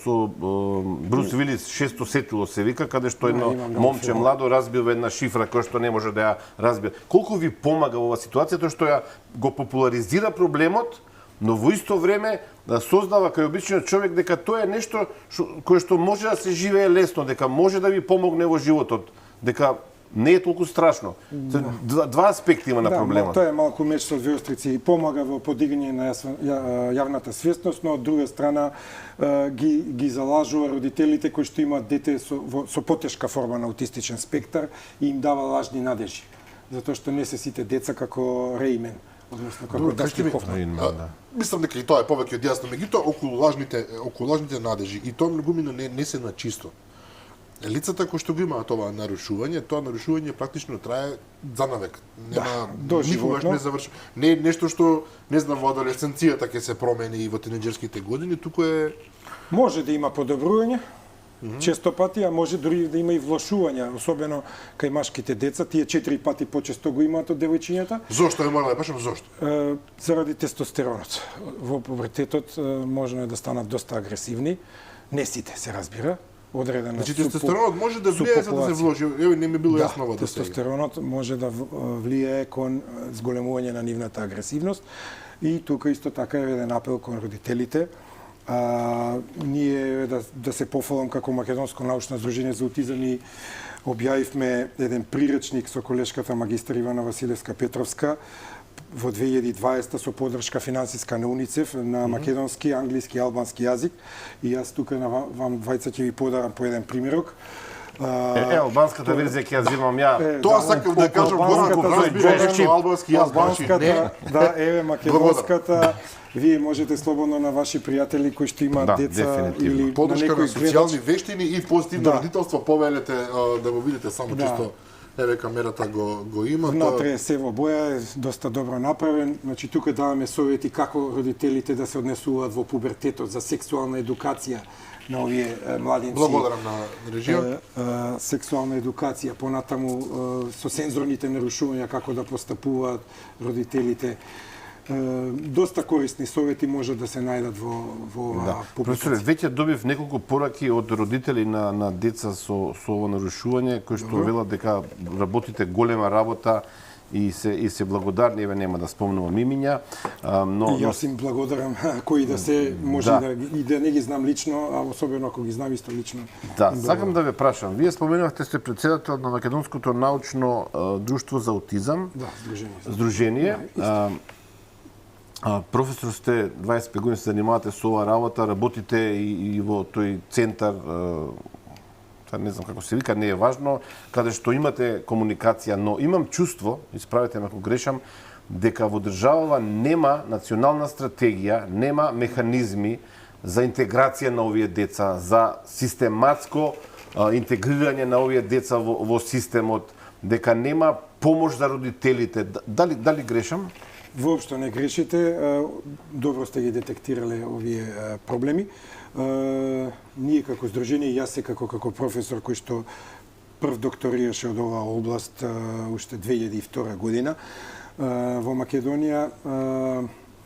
Брус Вилис, Шесто сетило се вика, каде што едно момче младо разбива една шифра која што не може да ја разбие. Колку ви помага ова ситуација, тоа што ја го популаризира проблемот, но во исто време создава кај обичниот човек дека тоа е нешто кое што може да се живее лесно, дека може да ви помогне во животот, дека не е толку страшно. Два аспекти има на проблемот. Да, тоа е малку меч со две острици. Помага во подигање на јавната свесност, но од друга страна ги залажува родителите кои што имаат дете со потешка форма на аутистичен спектар и им дава лажни надежи. Затоа што не се сите деца како Реймен, односно како Дастин Хофман. Мислам дека и тоа е повеќе од јасно, меѓутоа околу лажните надежи и тоа многумина не се на чисто. Лицата кои што го имаат ова нарушување практично трае за навек. Нема никогаш не завршува. Не е нешто што не знам во адолесценцијата ќе се промени и во тинеџерските години, туку е може да има подобрување, често пати, а може дури да има и влошување, особено кај машките деца, тие 4 пати почесто го имаат од девојчињата. Зошто е мора да пишам зошто? Заради тестостеронот. Во пубертетот можно е да станат доста агресивни, не сите се разбира. Одредена Значи тестостеронот може да влијае за да се вложи. Еве не ми било јасно ова до сега. Тестостеронот може да влијае кон зголемување на нивната агресивност и тука исто така е еден апел кон родителите. Ние да се пофалам како Македонско научно здружение за аутизам и објавивме еден приречник со колешката магистар Ивана Василевска Петровска во 2020 со поддршка финансиска на УНИЦЕФ на македонски, англиски и албански јазик. И јас тука на вам двајца ќе ви подарам по еден примерок. Албанската верзија ќе ја земам ја. Тоа сакам да кажам, Горан, кога разбираш што албански јазик значи не. Да, еве македонската. Вие можете слободно на ваши пријатели кои што имаат деца или на поддршка на некој социјални вештини и позитивно родителство повелете да го видите само чисто. Еве камерата го има. Внатре се во боја, е доста добро направен. Значи тука даваме совети како родителите да се однесуваат во пубертетот за сексуална едукација на овие младинци. Благодарам на режијот. Сексуална едукација, понатаму со сензорните нарушувања како да постапуваат родителите. Доста корисни совети може да се најдат во публикација. Професоре, веќе добив неколку пораки од родители на деца со ово нарушување кои што велат дека работите голема работа и се благодарни, еве нема да спомнувам имиња, но јас им благодарам кои да се може и да не ги знам лично, а особено ако ги знам исто лично. Да, сакам да ве прашам. Вие споменавте сте председател на Македонското научно друштво за аутизам. Да, здружение. Професор сте 25 години се занимавате со оваа работа, работите и во тој центар, не знам како се вика, не е важно, каде што имате комуникација, но имам чувство, исправете ме ако грешам, дека во државава нема национална стратегија, нема механизми за интеграција на овие деца, за систематско интегрирање на овие деца во системот, дека нема помош за родителите. Дали грешам? Воопшто не грешите, добро сте ги детектирале овие проблеми. Ние како здружение, јас се како професор кој што прв докторираше од оваа област уште 2002 година во Македонија,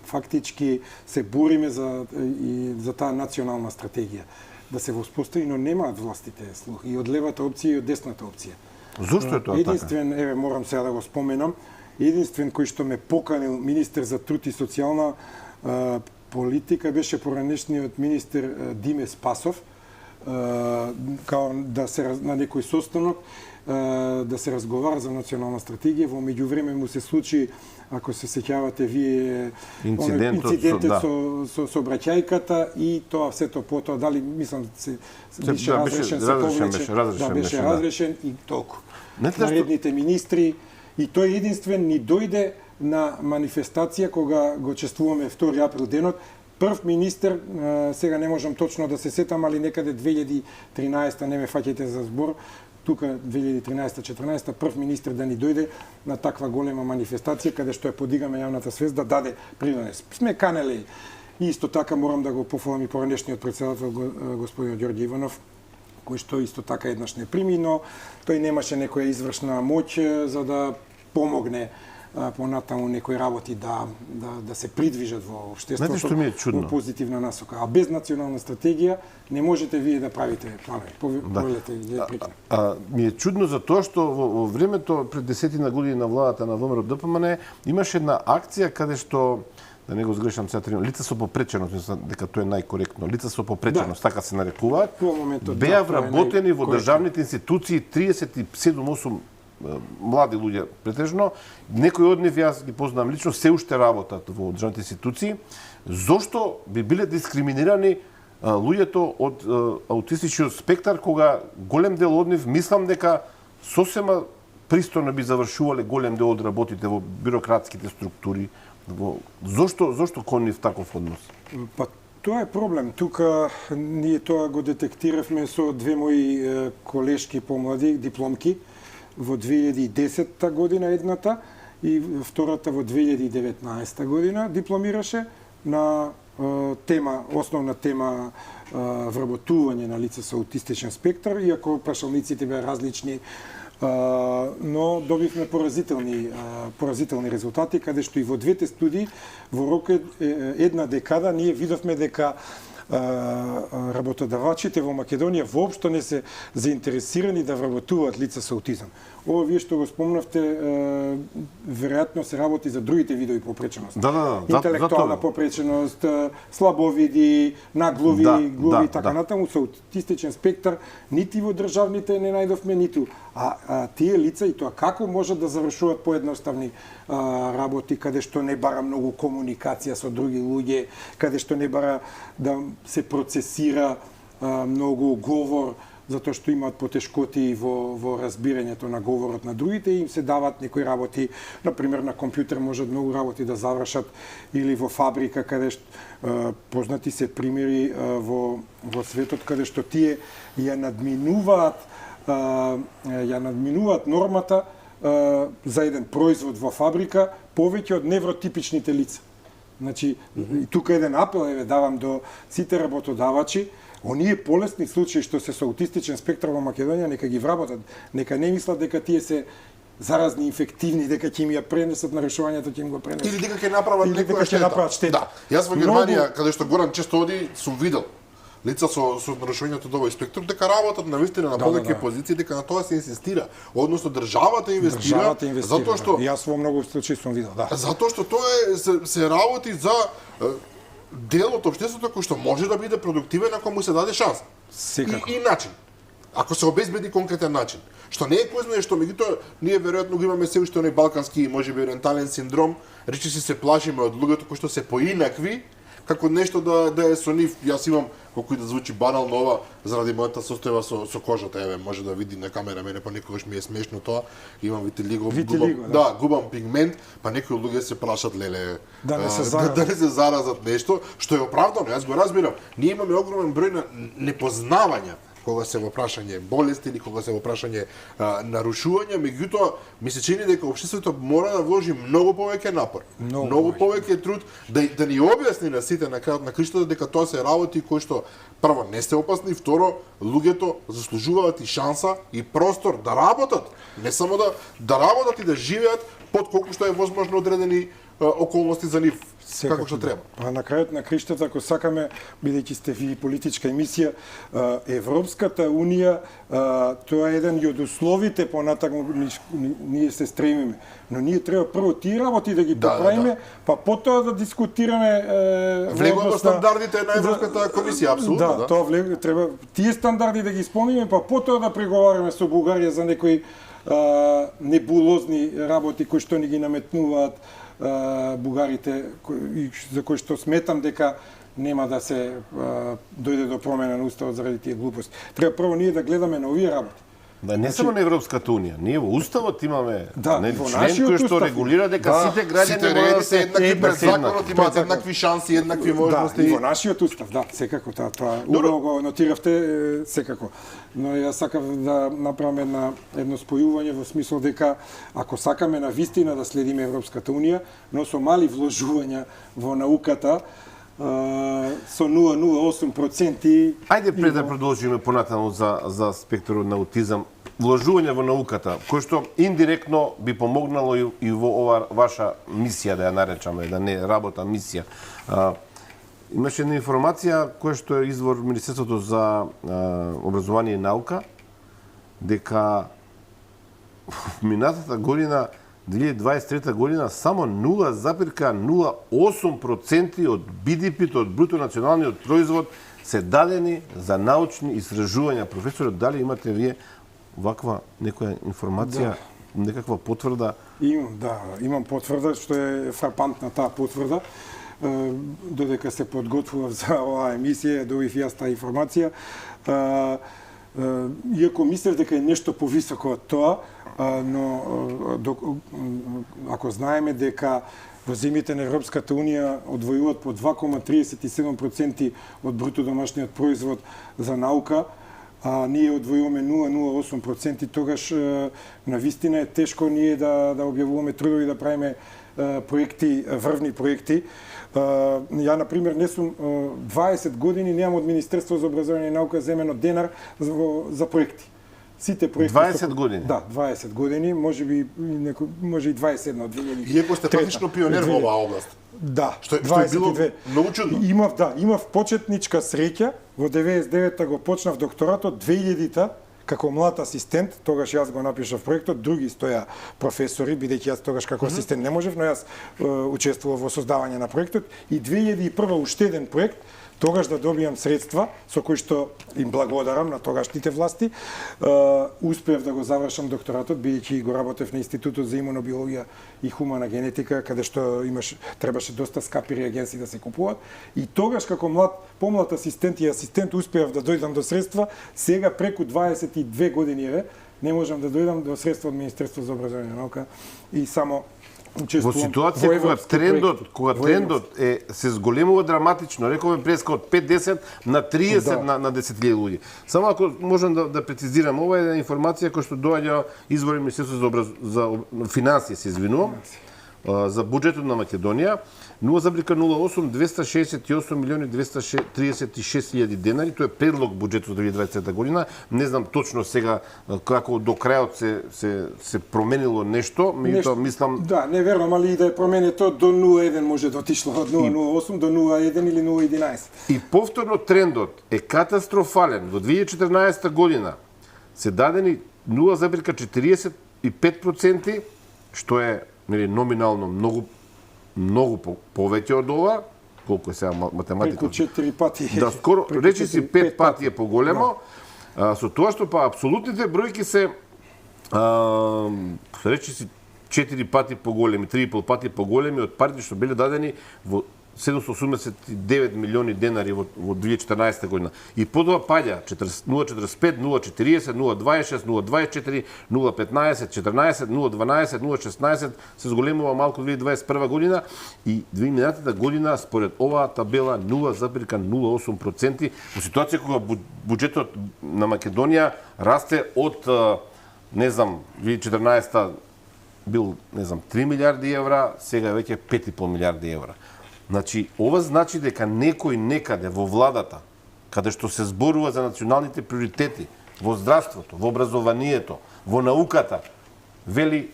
фактички се бориме за таа национална стратегија да се воспостави, но немаат властите слух и од левата опција и од десната опција. Зошто е тоа така? Единствен, еве морам сега да го споменам, единствен кој што ме поканил министер за труд и социјална политика беше поранешниот министер Диме Спасов, као да се на некој состанок да се разговара за национална стратегија. Во меѓувреме му се случи, ако се сеќавате вие, инцидентот со обраќајката и тоа сето потоа, дали мислам се беше разрешен, беше разрешен и толку. Наредните министри и тој единствен ни дојде на манифестација кога го чествуваме 2 април денот. Прв министер, сега не можам точно да се сетам, али некаде 2013, не ме фаќајте за збор, тука 2013-14, прв министер да ни дојде на таква голема манифестација, каде што ја подигаме јавната свест, да даде принос. Сме канели. И исто така морам да го пофалам и поранешниот председател, господин Ѓорѓе Иванов, кој што исто така еднаш не прими, но тој немаше некоја извршна моќ за да помогне понатаму некои работи да се придвижат во општеството во позитивна насока. А без национална стратегија не можете вие да правите планови. Повелете ја прикина. Ми е чудно за тоа што во времето пред 10 години на владата на ВМРО ДПМН имаше една акција каде што, да не го сгрешам сега, лица со попреченост, мислам дека тоа е најкоректно. Лица со попреченост, така се нарекуваат. Беа вработени во државните институции 37-8 млади луѓе претежно. Некои од нив, јас ги познавам лично, се уште работат во државните институции. Зошто би биле дискриминирани луѓето од аутистичниот спектар, кога голем дел од нив, мислам дека сосема пристојно би завршувале голем дел од работите во бирократските структури. Зошто кон нив таков однос? Па тоа е проблем. Тука ние тоа го детектиравме со две мои колешки помлади, дипломки, во 2010 година едната и втората во 2019 година дипломираше на основна тема вработување на лица со аутистичен спектар, иако прашалниците беа различни, но добивме поразителни резултати, каде што и во двете студии во рок една декада ние видовме дека работодавачите во Македонија воопшто не се заинтересирани да вработуваат лица со аутизам. Ова вие што го спомнавте, веројатно се работи за другите видови попреченост. Интелектуална попреченост, слабовиди, наглови, глуви и така натаму. Со аутистичен спектар нити во државните не најдовме, ниту. А тие лица и тоа како можат да завршуваат поедноставни работи, каде што не бара многу комуникација со други луѓе, каде што не бара да се процесира многу говор, затоа што имаат потешкоти во разбирањето на говорот на другите и им се дават некои работи, например на компјутер можат многу работи да завршат, или во фабрика, каде што познати се примери во светот каде што тие ја надминуваат нормата за еден производ во фабрика повеќе од невротипичните лица. Значи, и тука еден апел давам до сите работодавачи, оние полесни случаи што се со аутистичен спектар во Македонија, нека ги вработат, нека не мислат дека тие се заразни, инфективни, дека ќе им ја пренесат нарушувањето, ќе им го пренесат. Или дека ќе направат некоја штета. Да. Јас во Германија, каде што Горан често оди, сум видел лица со нарушувањето од овој спектар, дека работат навистина на повеќе позиции, дека на тоа се инсистира. Односно државата инвестира, затоа што јас во многу случаи сум видел, затоа што тоа се работи за дел од општеството кој што може да биде продуктивен ако му се даде шанс. И начин. Ако се обезбеди конкретен начин. Што не е кој знае што, меѓутоа ние веројатно го имаме се уште оној балкански, можеби ориентален синдром, речиси се плашиме од луѓето кои што се поинакви, како нешто да е со нив. Јас имам, колку и да звучи банално ова, заради мојата состојба со кожата, еве, може да види на камера, мене понекогаш ми е смешно тоа, имам витилиго, губам пигмент, па некои луѓе се прашат, леле, да не се заразат нешто, што е оправдано, јас го разбирам. Ние имаме огромен број на непознавања кога се во прашање болести или кога се во прашање нарушувања, меѓутоа ми се чини дека општеството мора да вложи многу повеќе напор, многу повеќе труд да ни објасни на сите на крајот на криштата дека тоа се работи кои што прво не се опасни, второ луѓето заслужуваат и шанса и простор да работат, не само да работат и да живеат под колку што е возможно одредени околности за нив, како што треба. А на крајот на криштата, ако сакаме, бидејќи сте ви политичка емисија, Европската унија, тоа е еден од условите понатаму ние се стремиме. Но ние треба прво тие работи да ги поправиме, па потоа да дискутираме влегува во стандардите на Европската комисија, апсолутно, да. Тоа треба тие стандарди да ги исполниме, па потоа да преговараме со Бугарија за некои небулозни работи кои што ни ги наметнуваат бугарите, за кои што сметам дека нема да се дојде до промена на уставот заради тие глупости. Треба прво ние да гледаме на овие работи. Да, не само на Европската унија, ние во уставот имаме член кој што регулира дека сите граѓани мора да се еднакви пред законот, имаат еднакви шанси, еднакви можности. Да, и во нашиот устав, да, секако тоа убаво го нотиравте, секако. Но јас сакам да направам едно спојување во смисол дека ако сакаме на вистина да следиме Европската унија, но со мали вложувања во науката, со 0,08%. Ајде пред да продолжиме понатаму за спектрот на аутизам, вложување во науката, кој што индиректно би помогнало и во ова ваша мисија, да ја наречаме, да не работа мисија. Имаше една информација која што е извор Министерството за образование и наука, дека минатата година 2023 година само 0,08% од BDP-то, од бруто националниот производ се дадени за научни истражувања. Професор, дали имате вие ваква некоја информација, некаква потврда? Имам потврда, што е фрапантна таа потврда. Додека се подготвував за оваа емисија, добив јас таа информација. Иако мислев дека е нешто повисоко од тоа, но ако знаеме дека во земјите на Европската унија одвојуваат по 2,37% од бруто домашниот производ за наука, а ние одвојуваме 0,08%, тогаш на вистина е тешко ние да објавуваме трудови, да правиме проекти, врвни проекти. Ја, например, не сум 20 години, немам од Министерство за образование и наука земено денар за проекти. Сите проекти 20 години? Да, 20 години, може и 21 од 2000. Иако сте практично пионер во оваа област. Да, Што е било многу чудно. Имав почетничка среќа, во 99-та го почнав докторатот, 2000-та како млад асистент, тогаш јас го напишав проектот, други стоја професори, бидејќи јас тогаш како асистент не можев, но јас учествував во создавање на проектот и 2001 уште еден проект, тогаш да добијам средства со кои што им благодарам на тогашните власти, успеав да го завршам докторатот, бидејќи го работев на Институтот за имунобиологија и хумана генетика, каде што требаше доста скапи реагенси да се купуваат. И тогаш како помлад асистент и асистент успеав да дојдам до средства. Сега преку 22 години не можам да дојдам до средства од Министерство за образование и наука и само во ситуација кога трендот се зголемува драматично, рековме преска од 5-10 на 30 на 10.000 луѓе. Само ако можам да прецизирам, ова е информација која што доаѓа извори Министерството за финансии, се извинувам, за буџетот на Македонија, 0,08 268 милиони 236 хиляди денари, тоа е предлог буџетот за 2020 година. Не знам точно сега како до крајот се променило нешто, меѓутоа мислам. Да, не верувам, али и да е променето до 0,1 може да отишло од 0,08 до 0,1 или 0,11. И повторно трендот е катастрофален. Во 2014 година се дадени 0,45%, што е номинално многу повеќе од ова, колку е сега математика. Преку 4 пати. Да, скоро, речиси 5 пати е поголемо. Со тоа што па апсолутните бројки се речиси 4 пати поголеми, 3,5 пати поголеми од парите што биле дадени во 789 милиони денари во 2014 година. И потоа паѓа 0,45, 0,40, 0,26, 0,24, 0,15, 14, 0,12, 0,16 се зголемува малку 2021 година и 2000 година според оваа табела 0,08% во ситуација кога буџетот на Македонија расте од 2014 бил 3 милиарди евра, сега е веќе 5,5 милиарди евра. Значи, ова значи дека некој некаде во владата, каде што се зборува за националните приоритети, во здравството, во образованието, во науката, вели,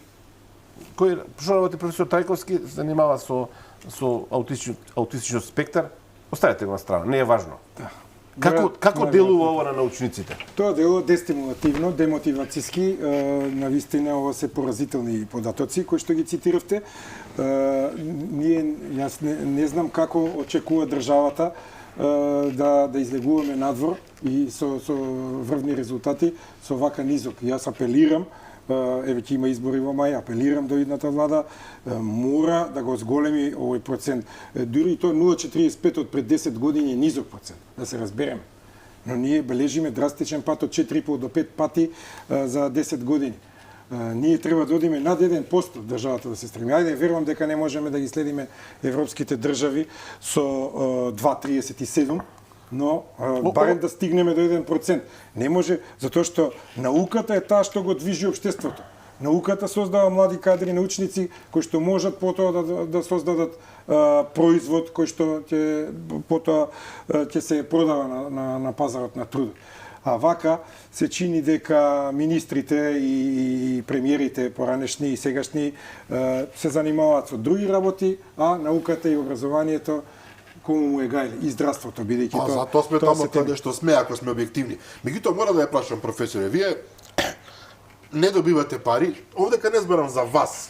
кој што работи професор Трајковски, занимава со аутистичен спектар, оставете го на страна, не е важно. Како делува ова на научниците? Тоа делува дестимулативно, демотивацијски, навистина ова се поразителни податоци кои што ги цитиравте. Јас не знам како очекува државата да излегуваме надвор и со врвни резултати со вака низок. Јас апелирам, ќе има избори во мај, апелирам до идната влада, мора да го зголеми овој процент. Дури и тоа 0,45 од пред 10 години е низок процент, да се разбереме. Но ние бележиме драстичен пат од 4,5 до 5 пати за 10 години. Ние треба да одиме над 1% државата да се стреми. Ајде, верувам дека не можеме да ги следиме европските држави со 2,37%, но барем да стигнеме до 1%. Не може, затоа што науката е таа што го движи општеството. Науката создава млади кадри, научници кои што можат потоа да создадат производ кој што потоа ќе се продава на пазарот на труд. А вака се чини дека министрите и премиерите поранешни и сегашни се занимаваат со други работи, а науката и образованието кому му е гајле, и здравството, бидејќи тоа... Затоа сме таму каде што сме, ако сме објективни. Меѓутоа, мора да ја прашам, професоре, вие не добивате пари, овдека не зборам за вас,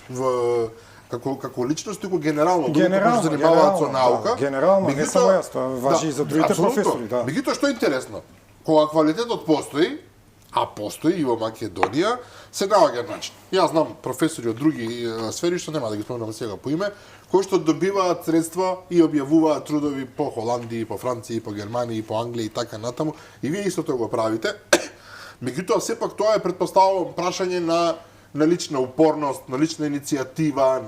како личност, туку генерално, кои се занимаваат со наука. Генерално, не само јас, тоа важи и за другите професори. Меѓутоа, што е интересно? Кога квалитетот постои, а постои и во Македонија, се наоѓа начин. Јас знам професори од други сфери, што нема да ги спомнам сега по име, кои што добиваат средства и објавуваат трудови по Холандија, по Франција, по Германија, по Англија и така натаму, и вие истото го правите. Меѓутоа, сепак тоа е претпоставувам прашање на лична упорност, на лична иницијатива,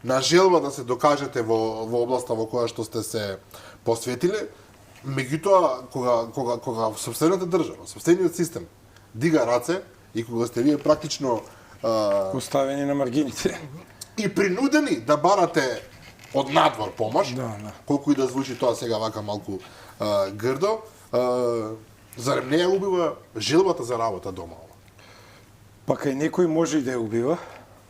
на желба да се докажете во областа во која што сте се посветиле. Меѓутоа, кога собствената држава, собствениот систем дига раце и кога сте вие практично Поставени на маргините. и принудени да барате од надвор помош, Да. колку и да звучи тоа сега вака малку грдо, зарем не ја убива желбата за работа дома? Па кај некој може и да ја убива.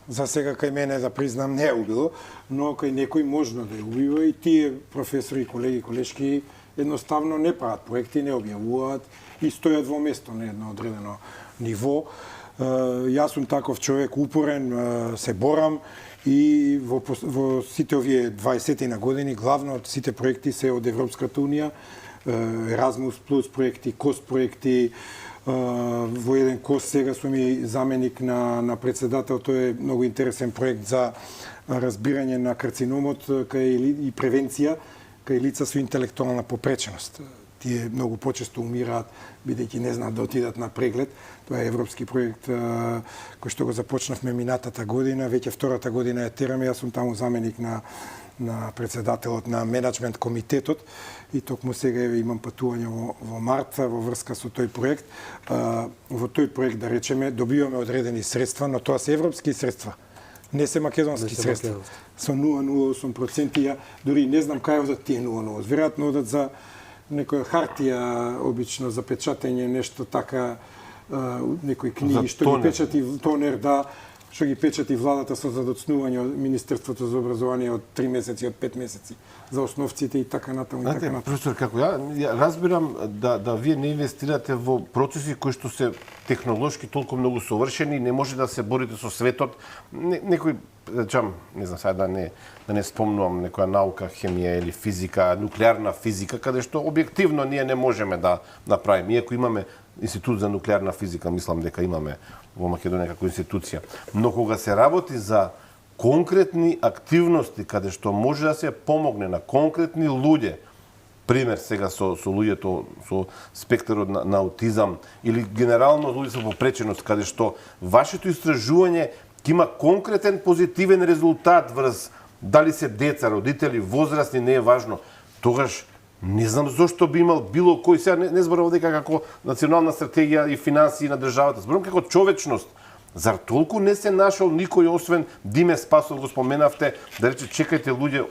За сега кај мене да признам не ја убило, но кај некој можно да ја убива и тие професори, колеги, колешки едноставно не прават проекти, не објавуваат и стојат во место на едно одредено ниво. Јас сум таков човек упорен, се борам и во сите овие 20 на години главно сите проекти се од Европската унија, Erasmus Plus проекти, КОС проекти, во еден КОС сега сум и заменик на председател, тој е многу интересен проект за разбирање на карциномот и превенција кај лица со интелектуална попреченост. Тие многу почесто умираат бидејќи не знаат да отидат на преглед. Тоа е европски проект кој што го започнавме минатата година, веќе втората година ја тераме, јас сум таму заменик на председателот на менеджмент комитетот и токму сега имам патување во март во врска со тој проект. Во тој проект, да речеме, добиваме одредени средства, но тоа се европски средства. Не се македонски средства. Со 0,08% ја дури не знам кај одат тие 0,0. Веројатно одат за некоја хартија, обично за печатење, нешто така, некои книги што ги печати тонер, да, што ги печати владата со задоцнување од Министерството за образование од 3 месеци, од 5 месеци, за основците и така натаму и така натаму. Професор, како ја разбирам да вие не инвестирате во процеси кои што се технолошки толку многу совршени, не може да се борите со светот. Некој, не знам сега да не спомнувам некоја наука, хемија или физика, нуклеарна физика, каде што објективно ние не можеме да направиме. Иако имаме Институт за нуклеарна физика, мислам дека имаме во Македонија како институција. Но кога се работи за конкретни активности каде што може да се помогне на конкретни луѓе, пример сега со луѓето со спектарот на аутизам или генерално луѓе со попреченост, каде што вашето истражување ќе има конкретен позитивен резултат врз дали се деца, родители, возрастни, не е важно, тогаш не знам зошто би имал било кој, сега не зборам дека како национална стратегија и финансии на државата, зборам како човечност. Зар толку не се нашол никој освен Диме Спасов, го споменавте, да рече чекајте луѓе,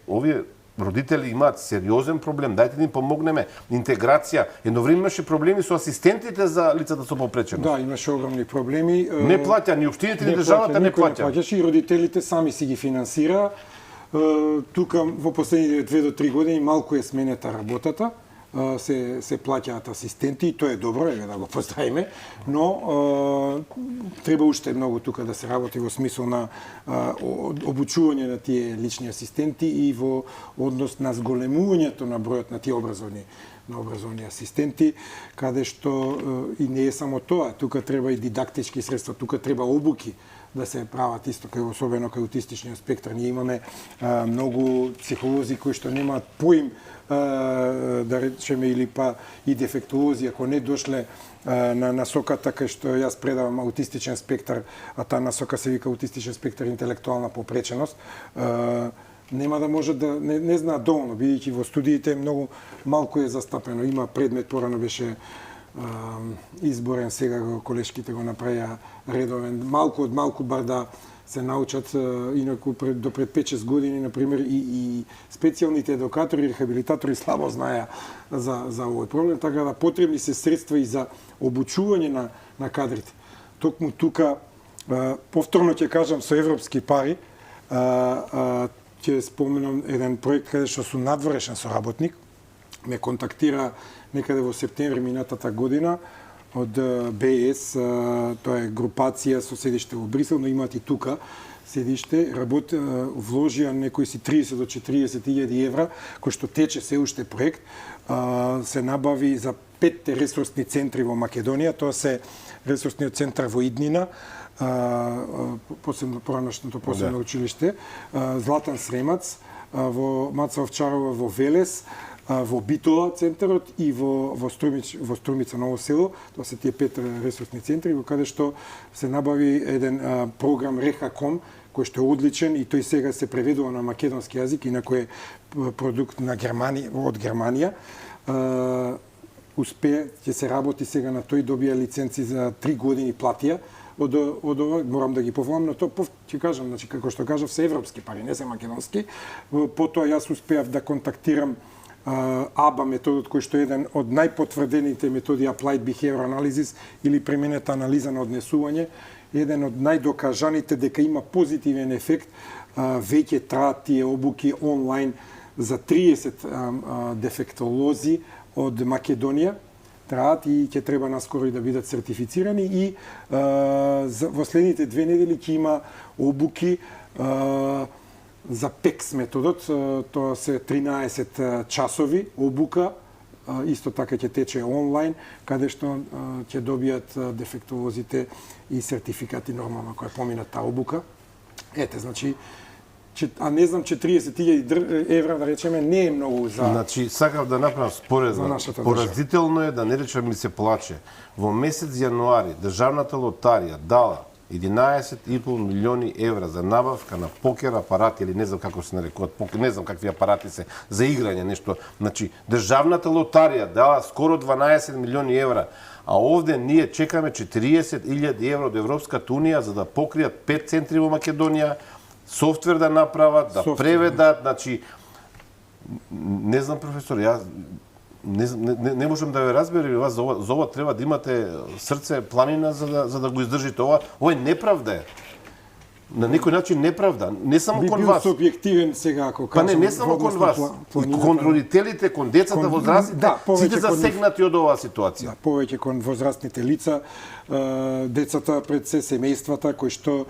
овие родители имаат сериозен проблем, дајте да им помогнеме. Интеграција, едно време имаше проблеми со асистентите за лицата со попреченост. Да, имаше огромни проблеми. Не плаќа ни општините, ни државата не плаќа. И родителите сами си ги финансира. Тука во последните 2 до 3 години малку е сменета работата, се плаќаат асистенти и тоа е добро, да го поздравиме, но треба уште многу тука да се работи во смисол на обучување на тие лични асистенти и во однос на зголемувањето на бројот на тие образовни асистенти, каде што и не е само тоа, тука треба и дидактички средства, тука треба обуки да се прават исто кај особено кај аутистичниот спектар. Ние имаме многу психолози кои што немаат поим да речеме или па и дефектолози ако не дошле на насоката кај што јас предавам аутистичен спектар, а таа насока се вика аутистичен спектар интелектуална попреченост, нема да може да не знаат доволно, бидејќи во студиите многу малку е застапено. Има предмет, порано беше изборен, сега колешките го направија редовен, малку од малку бар да се научат, инаку до пред 5-6 години, например, и специјалните едукатори и рехабилитатори слабо знаеа за овој проблем, така да потребни се средства и за обучување на кадрите. Токму тука, повторно ќе кажам, со европски пари, ќе споменам еден проект каде што сум надворешен соработник, ме контактира некаде во септември минатата година од БС, тоа е групација со седиште во Брисел, но имаат и тука седиште, вложија некои си 30 до 40.000 евра, кој што тече се уште проект, се набави за 5 ресурсни центри во Македонија, тоа се ресурсниот центар во Иднина, посебно поранашното посебно училиште, Златан Сремац, во Маца Овчарова во Велес, во Битола центарот и во Струмица Ново село, тоа се тие 5 ресурсни центри, во каде што се набави еден програм Рехаком, кој што е одличен и тој сега се преведува на македонски јазик, инаку е продукт на Германија, од Германија. ќе се работи сега на тој, добија лиценци за 3 години платија од ова, морам да ги поволам, но тоа ќе кажам, значи како што кажав, се европски пари, не се македонски. Потоа јас успеав да контактирам АБА методот, кој што е еден од најпотврдените методи Applied Behavior Analysis или применета анализа на однесување, еден од најдокажаните дека има позитивен ефект. Веќе траат тие обуки онлайн за 30 дефектолози од Македонија, траат и ќе треба наскоро и да бидат сертифицирани, и во следните 2 недели ќе има обуки за ПЕКС методот. Тоа се 13 часови обука, исто така ќе тече онлайн, каде што ќе добијат дефектолозите и сертификати нормално кои поминат таа обука. Ете, значи, а не знам, 40.000 евра, да речеме, не е многу за... Значи, сакав да направам споредба. Поразително е, да не речем ми се плаче. Во месец јануари Државната лотарија дала 11,5 милиони евра за набавка на покер апарати, или не знам како се нарекуваат, не знам какви апарати се, за играње, нешто. Значи, Државната лотарија дала скоро 12 милиони евра, а овде ние чекаме 40.000 евра од Европската унија за да покријат 5 центри во Македонија, софтвер да направат, да преведат, значи, не знам, професор, јас не можам да ве разберам, вас за ова треба да имате срце, планина за да го издржите ова. Ова е неправда. На некој начин неправда, не само кон вас. Би бил субјективен сега ако кажам. Не само кон вас, и кон родителите, кон децата, возрастните, сите засегнати од оваа ситуација. Да, повеќе кон возрастните лица, децата пред се, семејствата кои што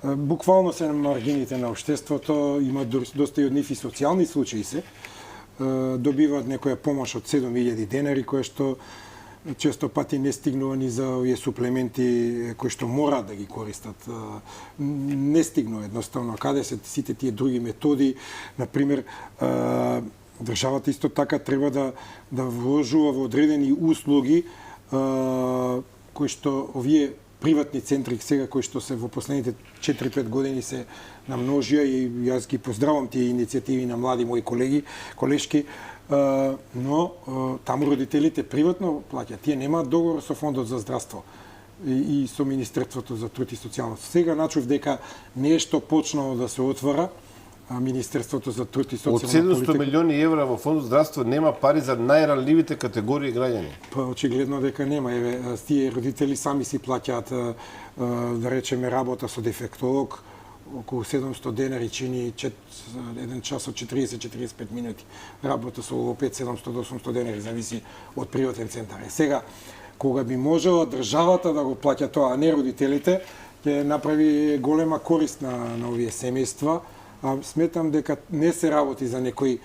буквално се на маргините на општеството, има доста и од нив и социјални случаи се, добиваат некоја помош од 7.000 денари, која што често пати не стигнува ни за овие суплементи кои што мора да ги користат. Не стигнува едноставно. Каде се сите тие други методи? Например, државата исто така треба да вложува во одредени услуги кои што овие приватни центри сега кои што се во последните 4-5 години се намножија, и јас ги поздравам тие иницијативи на млади мои колешки, но таму родителите приватно плаќаат. Тие немаат договор со Фондот за здравство и со Министерството за труд и социјално. Сега начув дека нешто почнало да се отвора, Министерството за труд и социјална политика. Од 700 милиони евра во Фондот за здравство нема пари за најранливите категории граѓани. Па очигледно дека нема. Еве, тие родители сами си плаќаат, да речеме, работа со дефектолог, околу 700 денари чини 1 час од 40-45 минути. Работа со логопед 700 до 800 денари, зависи од приватен центар. Сега, кога би можела државата да го плаќа тоа, а не родителите, ќе направи голема корист на овие семејства. Сметам дека не се работи за некои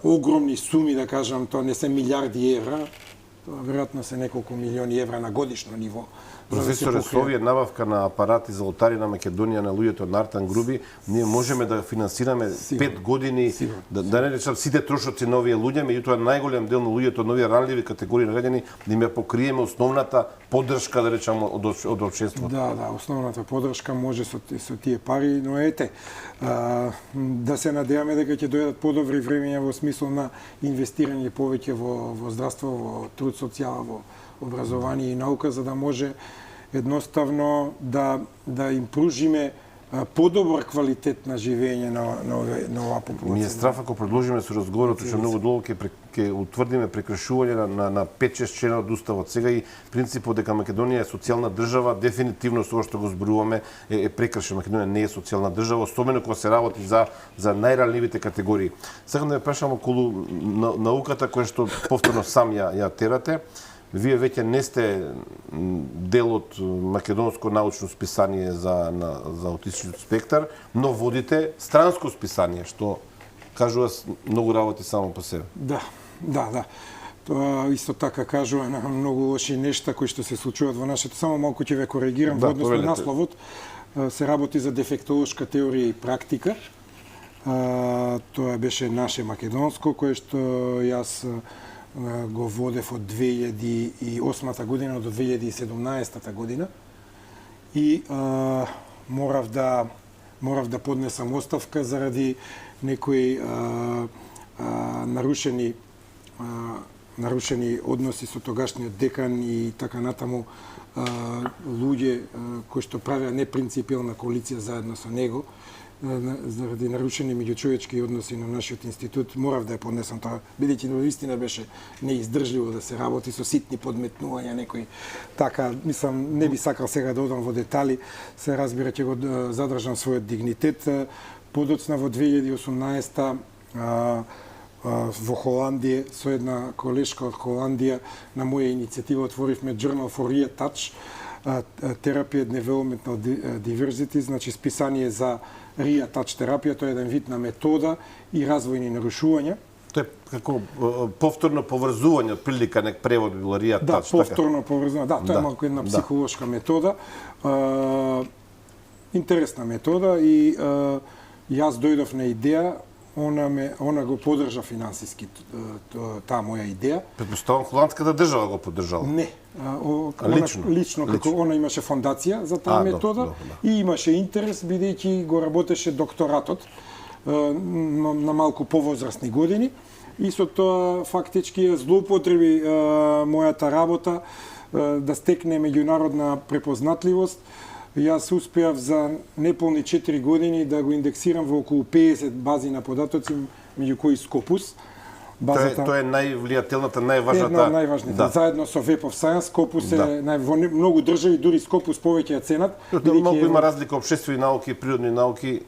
огромни суми, да кажам, тоа не се милиарди евра, веројатно се неколку милиони евра на годишно ниво. Професоре, со овие набавка на апарати за лотари на Македонија на луѓето од Нартан Груби, ние можеме да финансираме 5 години, да не речам сите трошоци на овие луѓе, меѓутоа најголем дел на луѓето од овие ранливи категории на граѓани, да им ја покриеме основната поддршка, да речам, од општеството. Да, основната поддршка може со тие пари, но ете, да се надеваме дека ќе дојдат подобри времења во смисла на инвестирање повеќе во здравство, во труд, социјала, во образование и наука, за да може едноставно да им пружиме подобар квалитет на живење на оваа популација. Ми е страф ако продолжиме со разговорот, што многу долго ќе утврдиме прекршување на 5-6 члена од уставот. Сега и принципот дека Македонија е социјална држава, дефинитивно со што го зборуваме е прекршен. Македонија не е социјална држава, особено кога се работи за најранливите категории. Сакам да ја прашам околу науката која што повторно сам ја терате. Вие веќе не сте дел од македонско научно списание за аутистичниот спектар, но водите странско списание, што кажува многу работи само по себе. Да. Тоа исто така кажува на многу лоши нешта кои што се случуваат во нашето. Само малку ќе ве коригирам во однос на насловот. Се работи за дефектолошка теорија и практика. Тоа беше наше македонско, кое што јас го водев од 2008 година до 2017 година и морав да поднесам оставка заради некои нарушени нарушени односи со тогашниот декан и така натаму луѓе кои што правеа непринципиелна коалиција заедно со него, заради нарушени меѓучовечки односи на нашиот институт, морав да ја поднесам тоа, бидејќи навистина беше неиздржливо да се работи со ситни подметнувања, некои така, мислам, не би сакал сега да одам во детали, се разбира ќе го задржам својот дигнитет. Подоцна во 2018 во Холандија, со една колешка од Холандија, на моја иницијатива отворивме Journal for Retouch, Therapy and Development of Diversity, значи списание за Retouch терапија, тоа е еден вид на метода и развојни нарушувања. Тоа е како повторно поврзување, отприлика нек превод би било Retouch. Да, повторно поврзување, да, тоа е малку една психолошка метода. Интересна метода и јас дојдов на идеја, она го поддржа финансиски таа моја идеја. Претпоставам холандската држава го поддржала. Не, лично како она имаше фондација за таа метода и имаше интерес бидејќи го работеше докторатот на малку повозрастни години и со тоа фактички злоупотреби мојата работа да стекне меѓународна препознатливост. Јас успеав за неполни 4 години да го индексирам во околу 50 бази на податоци, меѓу кои Scopus. Тоа е највлијателната, најважната. Една од најважните. Заедно со Web of Science, Scopus е во многу држави, дури Scopus повеќе ја ценат. Малку има разлика општествени науки и природни науки.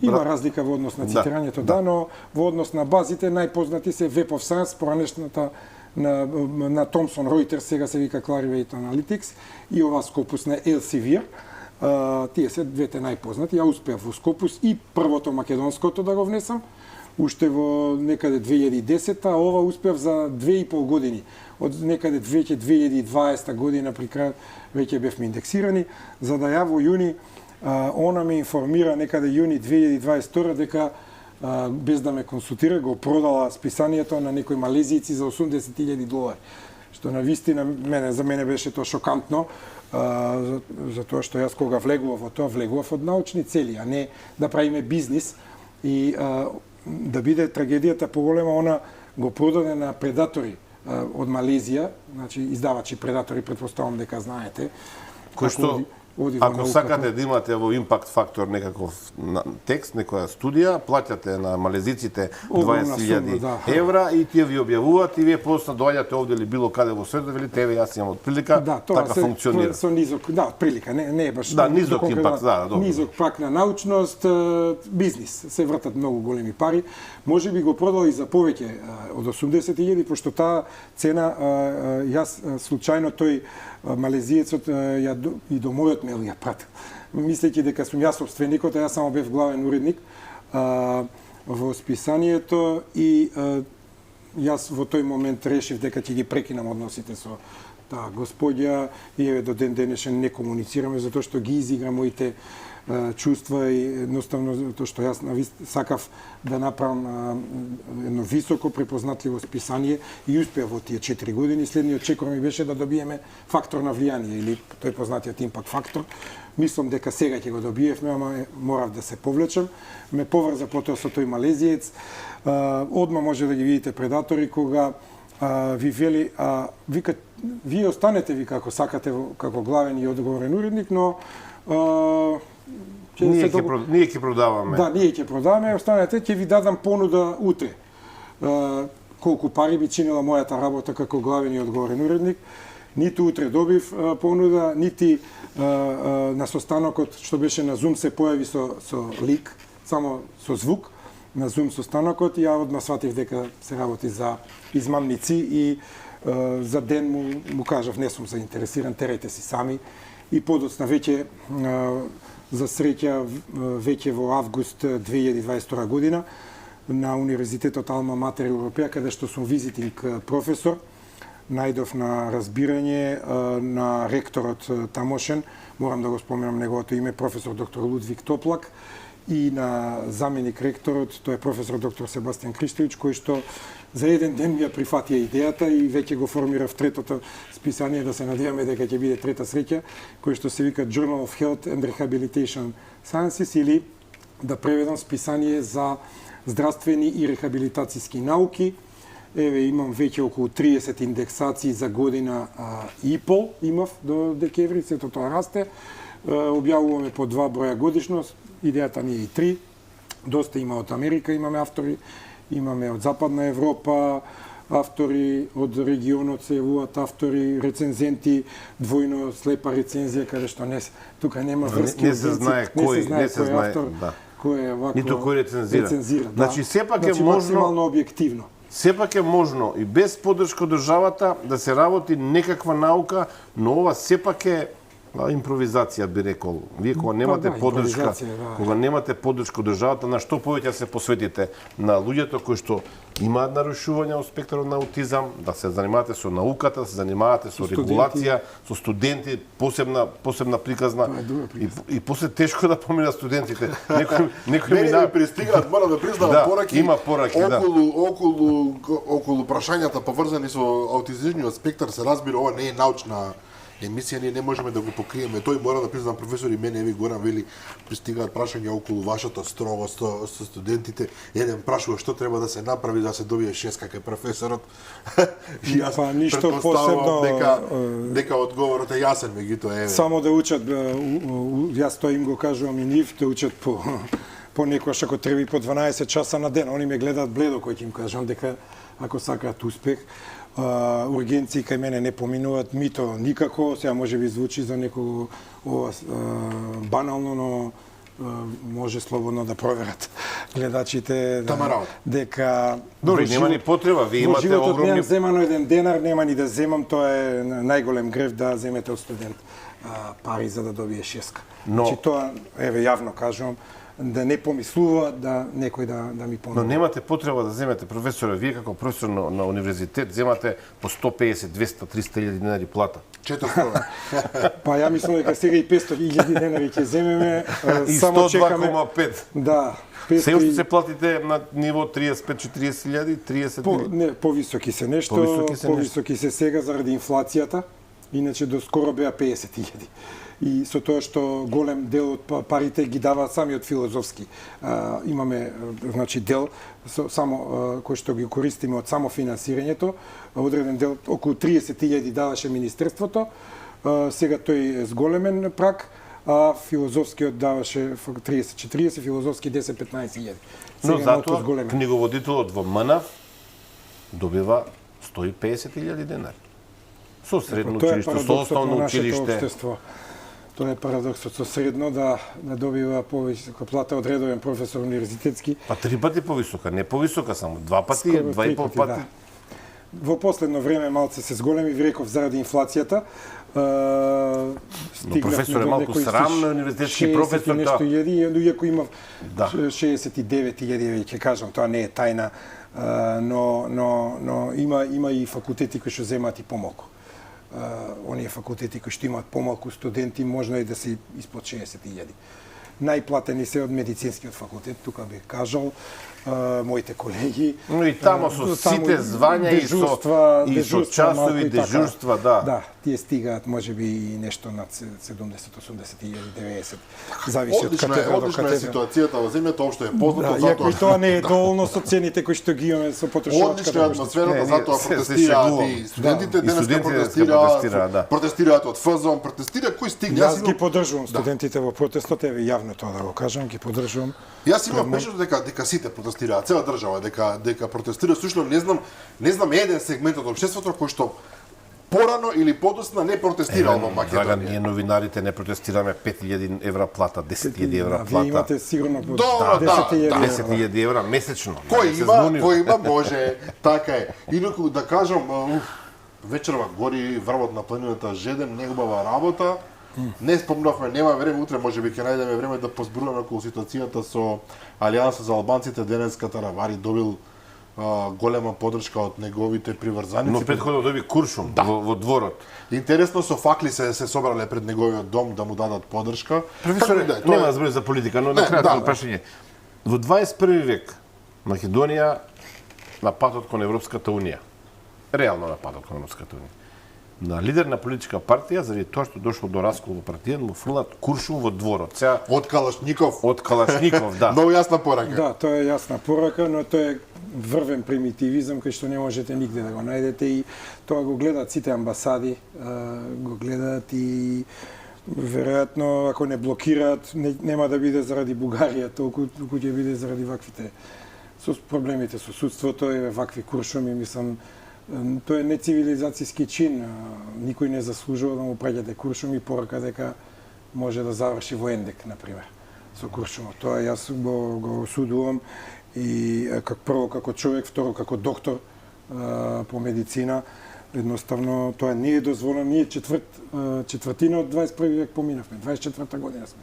Има разлика во однос на цитирањето, но во однос на базите најпознати се Web of Science, поранешната на Thomson Reuters, сега се вика Clarivate Analytics, и ова Scopus на Elsevier. Тие се двете најпознати. Ја успеав во Scopus и првото македонското да го внесам, уште во некаде 2010, а ова успеав за 2,5 години. Од некаде веќе 2020 година при крај веќе бевме индексирани, за да ја во јуни она ме информира некаде јуни 2022 дека без да ме консултира, го продала списанието на некои малезијци за $80,000. Што навистина за мене беше тоа шокантно, за тоа што јас кога влегував во тоа, влегував од научни цели, а не да правиме бизнис. И да биде трагедијата поголема, она го продаде на предатори од Малезија, значи издавачи предатори, претпоставам дека знаете. Кој што ако сакате да имате во импакт фактор некаков текст, некоја студија, плаќате на малезиците 20,000 евра и тие ви објавуваат и вие после доаѓате овде или било каде во светот, велите еве јас имам од прилика, така функционира. Со низок, од прилика, не е баш. Да, низок импакт, добро. Низок пак на научност, бизнис, се вртат многу големи пари. Може би го продал и за повеќе од 80,000, пошто таа цена, јас случајно тој малезиецот и до мојот мейл ја пратил. Мислејќи дека сум јас собственикот, а јас само бев главен уредник во списанието и јас во тој момент решив дека ќе ги прекинам односите со таа господја и еве до ден денешен не комуницираме затоа што ги изигра моите чувства и едноставно затоа што јас сакав да направам едно високо препознатливо списание и успеав во тие 4 години. Следниот чекор ми беше да добиеме фактор на влијание или тој познатиот импакт фактор. Мислам дека сега ќе го добиевме, ама морав да се повлечам. Ме поврза потоа со тој малезиец. Одма може да ги видите предатори кога ви вели, вика, вие останете ви како сакате како главен и одговорен уредник, но ние ќе продаваме. Да, ние ќе продаваме, останете, ќе ви дадам понуда утре. Колку пари би чинила мојата работа како главен и одговорен уредник. Ниту утре добив понуда, нити на состанокот што беше на Zoom се појави со лик, само со звук на Zoom состанокот и ја одма сватив дека се работи за измамници и за ден му кажав не сум заинтересиран, терете си сами и подоцна веќе за среќа веќе во август 2022 година на Универзитетот Алма Матер Европеја, каде што сум визитинг професор, најдов на разбирање на ректорот тамошен, морам да го споменам неговото име, професор доктор Лудвиг Топлак, и на заменик ректорот, тој е професор доктор Себастијан Криштовиќ, кој што за еден ден ја прифатија идејата и веќе го формира в третото списание, да се надеваме дека ќе биде трета среќа, кој што се вика Journal of Health and Rehabilitation Sciences, или да преведам списание за здравствени и рехабилитацијски науки, еве имам веќе околу 30 индексации за година и пол имав до декември, сето тоа расте. Објавуваме по 2 броја годишно, идејата ни е и 3. Доста има од Америка, имаме автори, имаме од Западна Европа, автори од регионот се јавуваат автори, рецензенти, двојно слепа рецензија каде што тука нема врски. Не се знае кој автор, кој е вако ниту кој рецензира. Да. Значи сепак е можно максимално објективно. Сепак е можно и без поддршка од државата да се работи некаква наука, но ова сепак е импровизација, би рекол. Вие кога немате поддршка, кога немате поддршка од државата, на што повеќе се посветите на луѓето кои што имаат нарушувања од спектарот на аутизам, да се занимавате со науката, да се занимавате со регулација, со студенти, посебна приказна и после тешко да поминат студентите. Некои мене ми пристигаат, мора да признам, пораки. Има пораки, околу прашањата поврзани со аутизмиот спектар, се разбира, ова не е научна емисија, ние не можеме да го покриеме. Тој мора да признам, професори, мене еви Горан вели, пристигаат прашања околу вашата строгост со студентите. Еден прашува што треба да се направи да се добие 6 кај професорот. И јас ништо посебно дека одговорот е јасен, меѓутоа еве. Само да учат, јас тоа им го кажувам и нив, да учат по некојаш ако треба и по 12 часа на ден. Они ме гледаат бледо кој ќе им кажам дека ако сакаат успех, ургенции кај мене не поминуваат мито никако, сега може би звучи за некого банално, но може слободно да проверат гледачите дека добро, нема ни потреба, вие имате огромни немам земано еден денар, нема ни да земам, тоа е најголем грев да земете од студент пари за да добие 6. Значи тоа еве јавно кажувам, да не помислува да некој да ми понуди. Но немате потреба да земете професора, вие како професор на универзитет земате по 150, 200, 300 илјади денари плата. 400. Па ја мислам дека сега и 500 илјади денари ќе земеме, и само чекаме. 102,5. Да. Се уште се платите на ниво 35-40 илјади, 30 не, повисоки се нешто, повисоки се сега заради инфлацијата, иначе до скоро беа 50 илјади. И со тоа што голем дел од парите ги дава самиот филозофски. Имаме значи дел само кој што ги користиме од само финансирањето, одреден дел околу 30.000 даваше министерството. Сега тој е зголемен прак, а филозофскиот даваше 30-40, филозофски 10-15.000. Но затоа книговодителот во МНАФ добива 150.000 денари. Со средно училиште, со основно училиште. Тоа е парадоксот со средно да добива повисока плата од редовен професор универзитетски. Па 3 пати повисока, не повисока само, 2 пати, 2,5 пати. Да. Во последно време малце се зголеми, ви реков заради инфлацијата. Но професор е малку срам на универзитетски професор. 60 нешто илјади, иако имав 69.000, ќе кажам, тоа не е тајна, но има и факултети кои што земаат и помалку. Оние факултети кои што имаат помалку студенти, можно и да се испод 60.000. Најплатени се од медицинскиот факултет, тука бих кажал, моите колеги. Но и тамо со сите звања и со часови, дежурства, да. Да, тие стигаат можеби и нешто над 70-80 илјади, 90. Зависи од катедра до катедра. Одлична е ситуацијата во земјата, општо е познато, затоа. Иако и тоа не е доволно со цените кои што ги имаме со потрошувачката. Одлична е атмосферата, затоа протестираат и студентите, денеска протестираат од ФЗОМ, протестира кој стигне. Јас ги поддржувам студентите во протестот, еве јавно тоа да го кажам, ги поддржувам. Јас имам мислење дека сите протестираат, цела држава дека протестира, сушно не знам еден сегмент од општеството кој што порано или подоцна не протестирал во Македонија. Драган, ние новинарите не протестираме 5.000 евра плата, 10.000 евра плата. Вие имате сигурно 10.000 евра месечно. Кој има може, така е. Инаку да кажам, вечерва гори врвот на планината Жеден, неубава работа. Не спомнавме, нема време, утре можеби ќе најдеме време да позборуваме околу ситуацијата со Алијанса за албанците. Денеска Таравари добил голема поддршка од неговите приврзаници. Но претходно доби куршум во дворот. Интересно, со факли се собрале пред неговиот дом да му дадат поддршка. Професор, нема да збори за политика, но на крајот прашање. Во 21 век Македонија на патот кон Европската унија, реално на патот кон Европската унија, на лидер на политичка партија, заради тоа што дошло до раскол во партија, му фрлат куршум во дворот. Сега Од Калашников. од Калашников, да. Многу јасна порака. Да, тоа е јасна порака, но тоа е врвен примитивизам кој што не можете нигде да го најдете и тоа го гледаат сите амбасади, го гледаат и веројатно ако не блокираат нема да биде заради Бугарија, толку ќе биде заради ваквите со проблемите со судството и вакви куршуми, мислам тоа е нецивилизацијски чин, никој не заслужува да му праќате куршуми, порака дека може да заврши во ендек, например, со куршумот. Тоа јас го осудувам и прво како човек, второ како доктор по медицина, едноставно тоа не е дозволено. Ние четвртина од 21 век поминавме, 24-та година сме.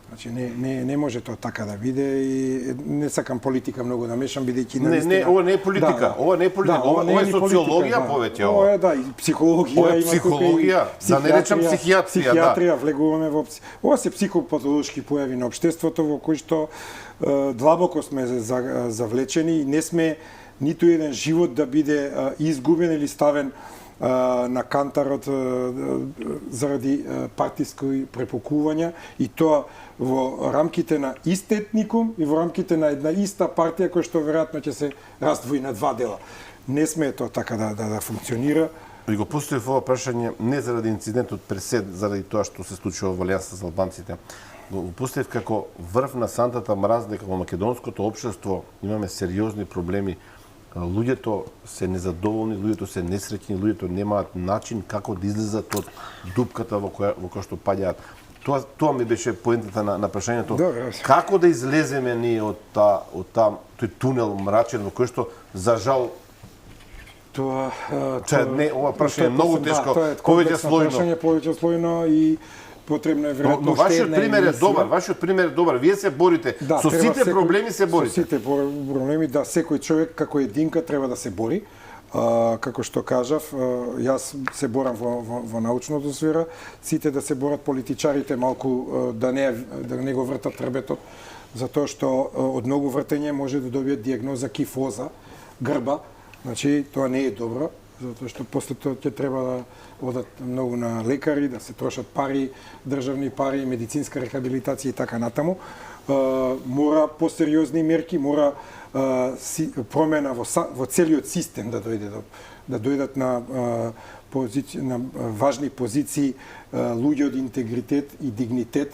Значи не може тоа така да биде и не сакам политика многу да мешам бидејќи Не, ова не е политика, ова не е политика, ова е социологија повеќе ова. Ова е и психологија, ова е психологија, да не речам психијатрија, психијатрија, влегуваме во ова се психопатолошки појави на општеството во кои што длабоко сме завлечени и не сме ниту еден живот да биде изгубен или ставен на кантарот заради партиски препукувања и тоа во рамките на ист етникум и во рамките на една иста партија која што веројатно ќе се раздвои на два дела. Не сме тоа така да функционира. И го поставив ова прашање не заради инцидентот пресед, заради тоа што се случува во Алијанса за албанците. Го поставив како врв на сантата мраз дека во македонското општество имаме сериозни проблеми. Луѓето се незадоволни, луѓето се несреќни, луѓето немаат начин како да излезат од дупката во која што паѓаат. Тоа ми беше поентата на прашањето. Како да излеземе ние од тој тунел мрачен во кој што за жал ова прашање е многу тешко, повеќе слојно. Повеќе слојно и потребно е веројатно уште една емисија. Вашиот пример е добар. Вие се борите. Со сите проблеми се борите. Со сите проблеми, да, секој човек како единка треба да се бори. Како што кажав, јас се борам во научното сфера, сите да се борат, политичарите малку да не го вртат трбетот, затоа што од многу вртење може да добијат диагноза кифоза, грба. Значи, тоа не е добро, затоа што после тоа ќе треба да одат многу на лекари, да се трошат пари, државни пари, медицинска рехабилитација и така натаму. Мора посериозни мерки, мора промена во целиот систем да дојдат на важни позиции луѓе од интегритет и дигнитет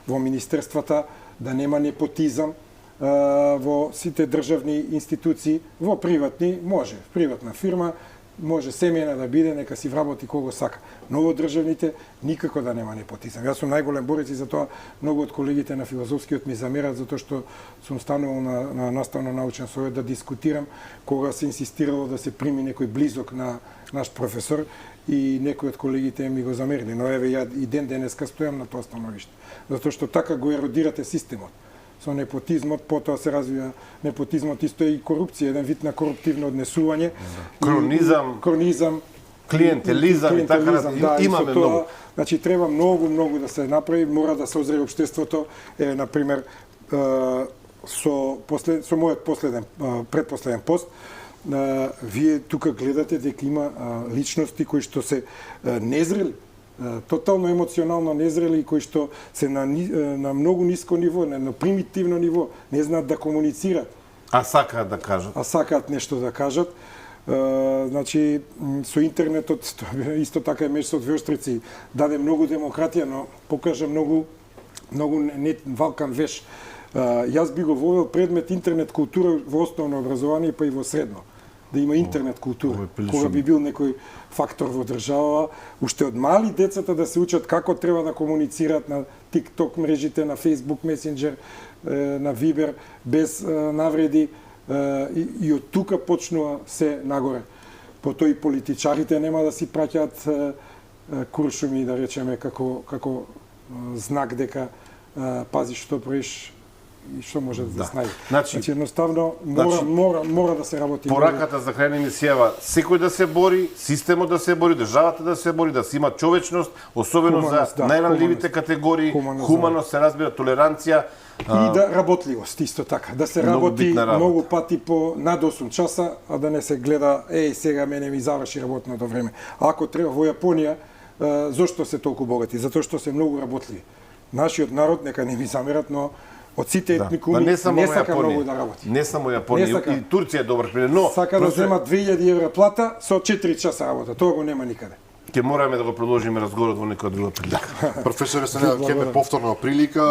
во министерствата, да нема непотизам во сите државни институции, во приватни може, приватна фирма може семејна да биде, нека си вработи кого сака. Но во државните никако да нема непотизам. Јас сум најголем борец и затоа многу од колегите на филозофскиот ми замерат затоа што сум станувал на наставно-научен совет да дискутирам кога се инсистирало да се прими некој близок на наш професор и некои од колегите ми го замерили. Но еве ја и ден денеска стојам на тоа становиште. Затоа што така го еродирате системот. Со непотизмот, потоа се развива непотизмот, исто е и корупција, еден вид на коруптивно однесување. Кронизам, клиентелизам и така натаму. Имаме многу. Значи треба многу да се направи, мора да се озре општеството. На пример со мојот предпоследен пост, вие тука гледате дека има личности кои што се незрели, тотално емоционално незрели и кои што се на многу ниско ниво, на примитивно ниво, не знаат да комуницираат. А сакаат да кажат. А сакаат нешто да кажат. Значи, со интернетот, исто така и месецот Веоштрици, даде многу демократија, но покажа многу не валкан веш. Јас би го вовел предмет интернет култура во основно образование, па и во средно. Да има интернет култура, кога би бил некој фактор во држава, уште од мали децата да се учат како треба да комуницираат на TikTok мрежите, на Facebook Messenger, на Viber, без навреди, и од тука почнува се нагоре. Потоа и политичарите нема да си праќаат куршуми, да речеме, како знак дека пази што правиш, и што може да се најде. Значи, едноставно мора да се работи. Пораката за крај на емисијава, секој да се бори, системот да се бори, државата да се бори, да се има човечност, особено Хуманост, за најранливите категории, хуманост, се разбира, толеранција. И да работливост, исто така. Да се работи многу пати по над 8 часа, а да не се гледа, сега мене ми заврши работното време. Ако треба во Јапонија, зошто се толку богати? Затоа што се многу работливи. Нашиот народ, нека не ми замерат, но од сите етникуми не сака многу да работи. Не само Јапонија, и Турција е добар пример, но сака да зема 2000 евра плата со 4 часа работа. Тоа го нема никаде. Ќе мораме да го продолжиме разговорот во некоја друга прилика. Професоре, се надевам ќе ме повторно прилика,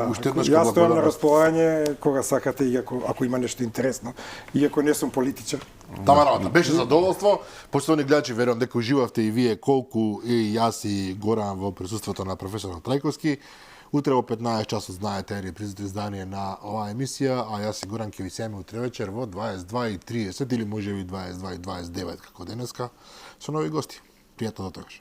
уште еднаш Јас стојам на располагање кога сакате, и ако има нешто интересно, иако не сум политичар. Тама работа. Беше задоволство. Почитувани гледачи, верувам дека уживавте и вие колку и јас и Горан во присуството на професорот Трајковски. Утре во 15 часот знаете репризито издание на оваа емисија, а јас и Горан ќе ви семе утре вечер во 22:30 или можеби 22:29 како денеска со нови гости. Пријатно до тогаш.